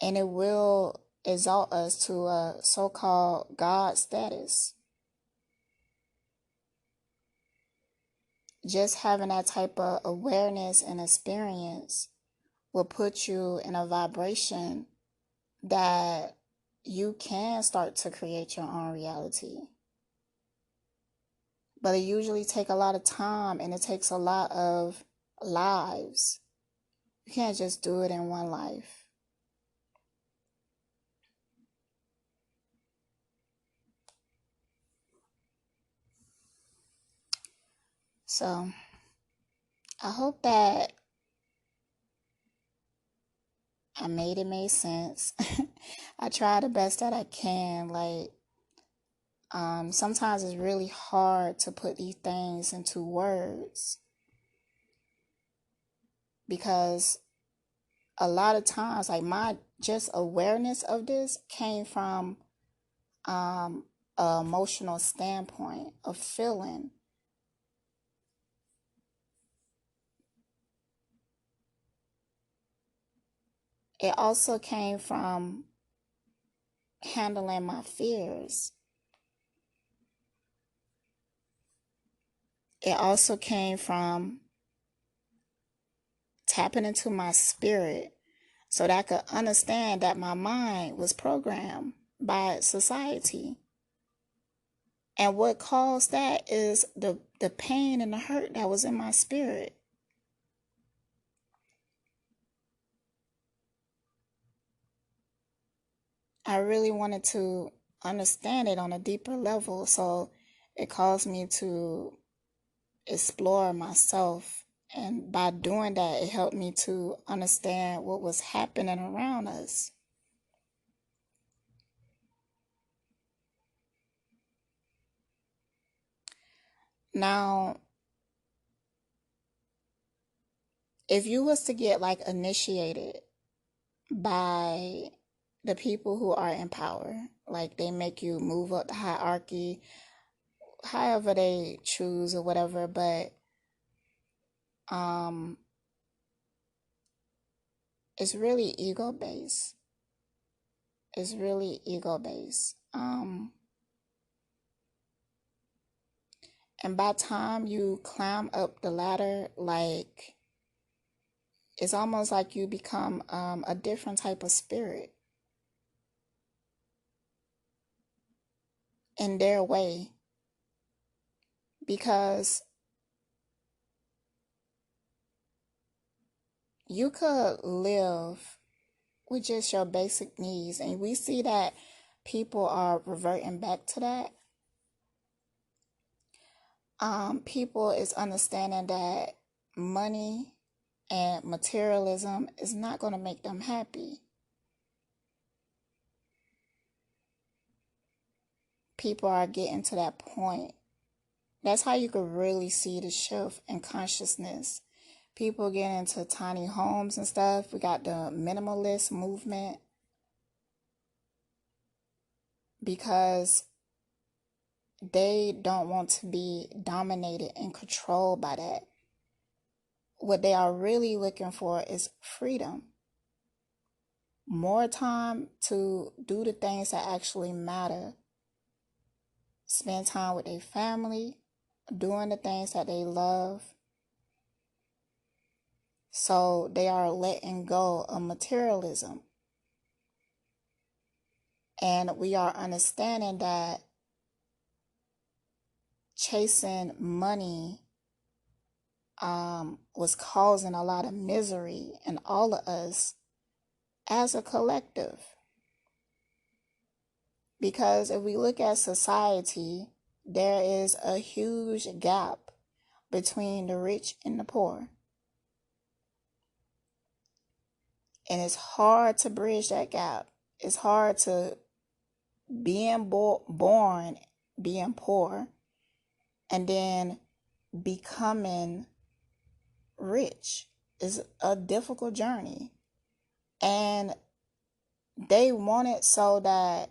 And it will exalt us to a so-called God status. Just having that type of awareness and experience will put you in a vibration that you can start to create your own reality. But it usually takes a lot of time, and it takes a lot of lives. You can't just do it in one life. So I hope that I made it make sense. I try the best that I can. Sometimes it's really hard to put these things into words because a lot of times, like, my just awareness of this came from an emotional standpoint of feeling. It also came from handling my fears. It also came from tapping into my spirit so that I could understand that my mind was programmed by society. And what caused that is the pain and the hurt that was in my spirit. I really wanted to understand it on a deeper level, so it caused me to explore myself. And by doing that, it helped me to understand what was happening around us. Now, if you was to get like initiated by the people who are in power, like they make you move up the hierarchy, however they choose or whatever, but um it's really ego based. It's really ego based. And by time you climb up the ladder, like, it's almost like you become a different type of spirit in their way, because you could live with just your basic needs, and we see that people are reverting back to that. People is understanding that money and materialism is not going to make them happy. People are getting to that point. That's how you could really see the shift in consciousness. People get into tiny homes and stuff. We got the minimalist movement because they don't want to be dominated and controlled by that. What they are really looking for is freedom. More time to do the things that actually matter. Spend time with their family, doing the things that they love. So they are letting go of materialism. And we are understanding that chasing money was causing a lot of misery in all of us as a collective. Because if we look at society, there is a huge gap between the rich and the poor. And it's hard to bridge that gap. It's hard to being born being poor and then becoming rich is a difficult journey. And they want it so that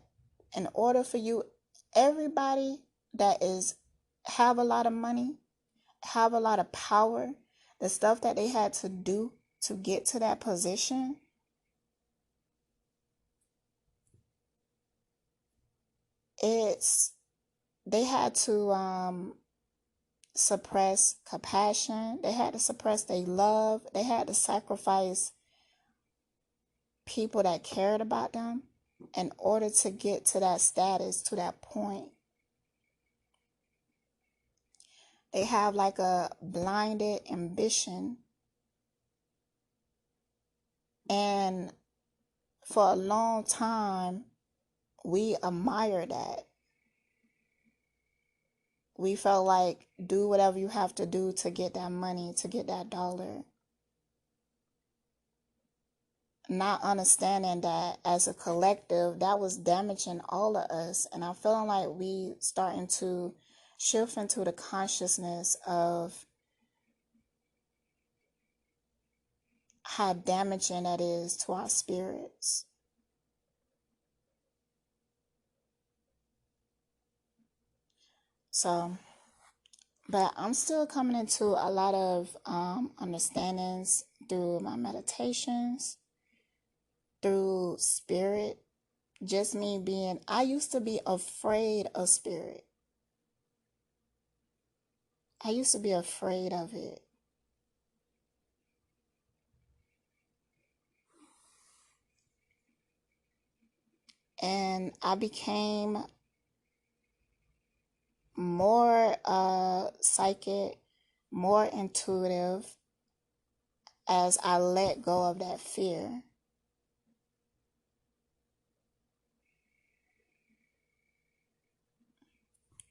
in order for you, everybody that is have a lot of money have a lot of power, the stuff that they had to do to get to that position, it's they had to suppress compassion, they had to suppress their love, they had to sacrifice people that cared about them in order to get to that status, to that point. They have like a blinded ambition, and for a long time we admire that. We felt like, do whatever you have to do to get that money, to get that dollar. Not understanding that as a collective, that was damaging all of us. And I'm feeling like we starting to shift into the consciousness of how damaging that is to our spirits. So, but I'm still coming into a lot of understandings through my meditations, through spirit. Just me being, I used to be afraid of spirit. I used to be afraid of it. And I became more psychic, more intuitive as I let go of that fear.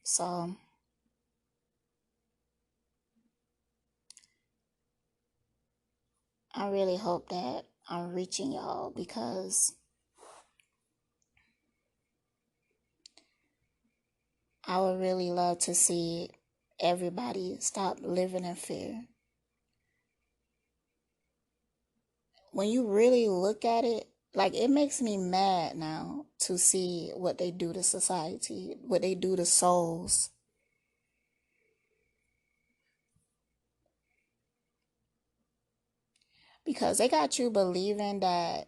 So I really hope that I'm reaching y'all, because I would really love to see everybody stop living in fear. When you really look at it, like, it makes me mad now to see what they do to society, what they do to souls. Because they got you believing that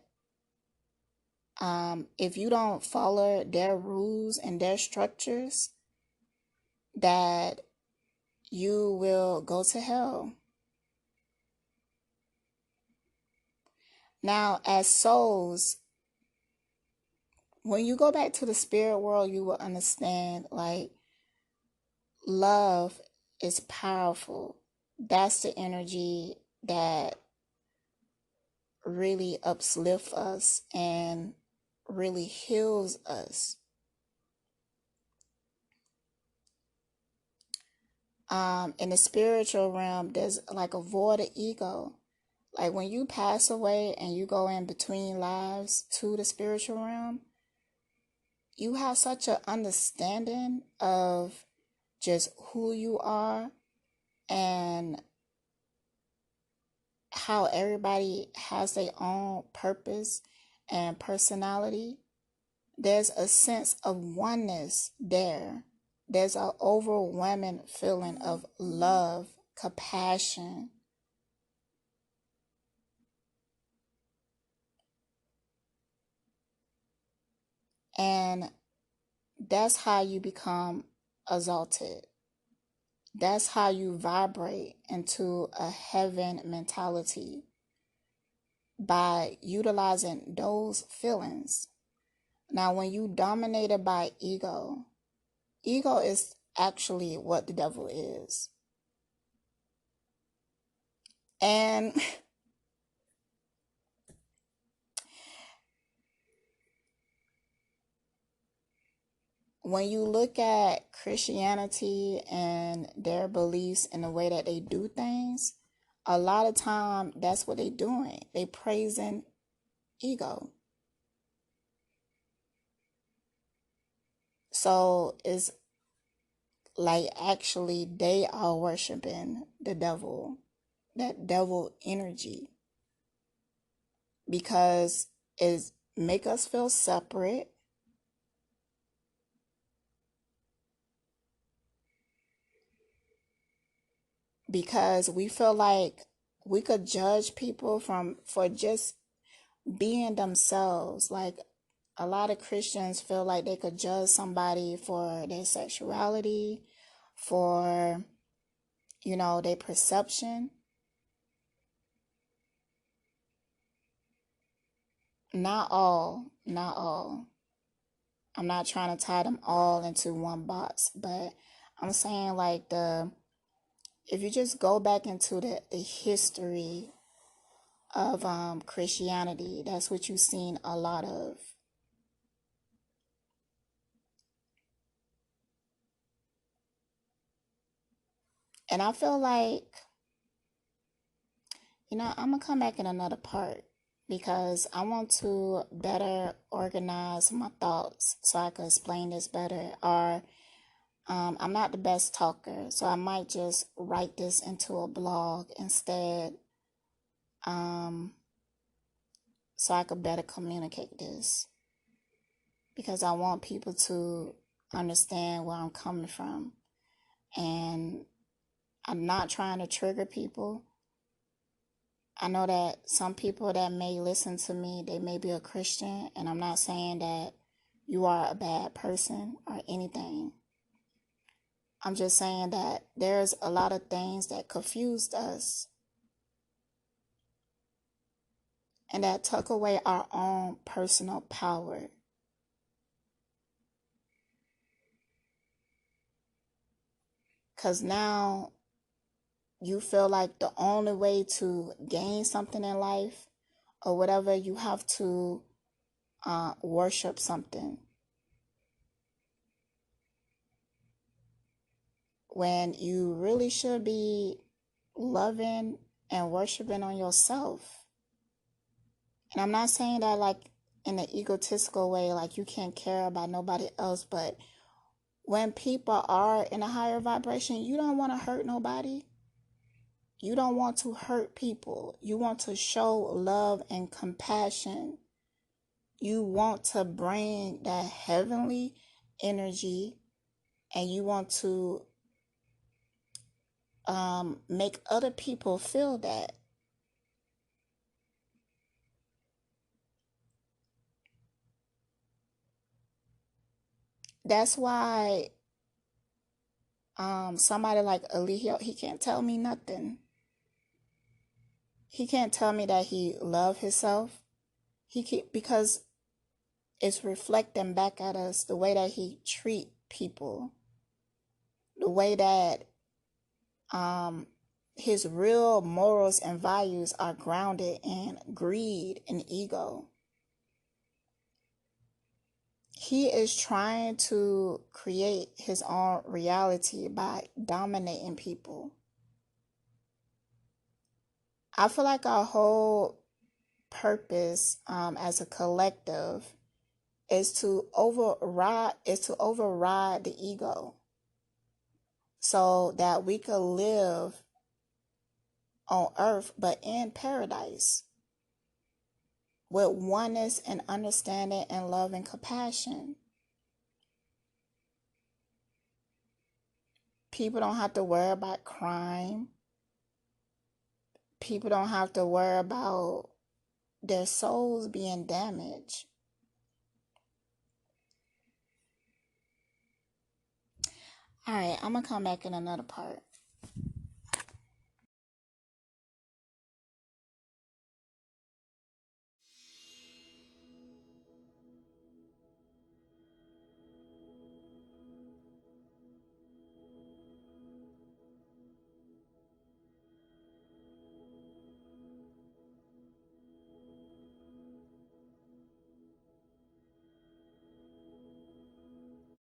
if you don't follow their rules and their structures, that you will go to hell. Now, as souls, when you go back to the spirit world, you will understand, like, love is powerful. That's the energy that really uplifts us and really heals us. In the spiritual realm, there's like a void of ego. Like, when you pass away and you go in between lives to the spiritual realm, you have such an understanding of just who you are and how everybody has their own purpose and personality. There's a sense of oneness there. There's an overwhelming feeling of love, compassion. And that's how you become exalted. That's how you vibrate into a heaven mentality, by utilizing those feelings. Now, when you dominated by ego, ego is actually what the devil is. And when you look at Christianity and their beliefs and the way that they do things, a lot of time that's what they doing. They praising ego. So it's like, actually they are worshiping the devil, that devil energy, because it make us feel separate. because we feel like we could judge people for just being themselves. Like a lot of Christians feel like they could judge somebody for their sexuality, for, their perception. Not all, not all. I'm not trying to tie them all into one box, but I'm saying like if you just go back into the history of Christianity, that's what you've seen a lot of. And I feel like, I'm gonna come back in another part because I want to better organize my thoughts so I can explain this better. Or I'm not the best talker, so I might just write this into a blog instead, um, so I could better communicate this because I want people to understand where I'm coming from. And I'm not trying to trigger people. I know that some people that may listen to me, they may be a Christian, and I'm not saying that you are a bad person or anything. I'm just saying that there's a lot of things that confused us and that took away our own personal power. Because now you feel like the only way to gain something in life or whatever, you have to worship something. When you really should be loving and worshiping on yourself. And I'm not saying that like in an egotistical way, like you can't care about nobody else, but when people are in a higher vibration, you don't want to hurt nobody. You don't want to hurt people. You want to show love and compassion. You want to bring that heavenly energy, and you want to make other people feel that. That's why somebody like Alihio, he can't tell me nothing. He can't tell me that he love himself. Because it's reflecting back at us the way that he treat people, the way that um his real morals and values are grounded in greed and ego. He is trying to create his own reality by dominating people. I feel like our whole purpose as a collective is to override the ego so that we could live on earth but in paradise with oneness and understanding and love and compassion. People don't have to worry about crime. People don't have to worry about their souls being damaged. All right, I'm going to come back in another part.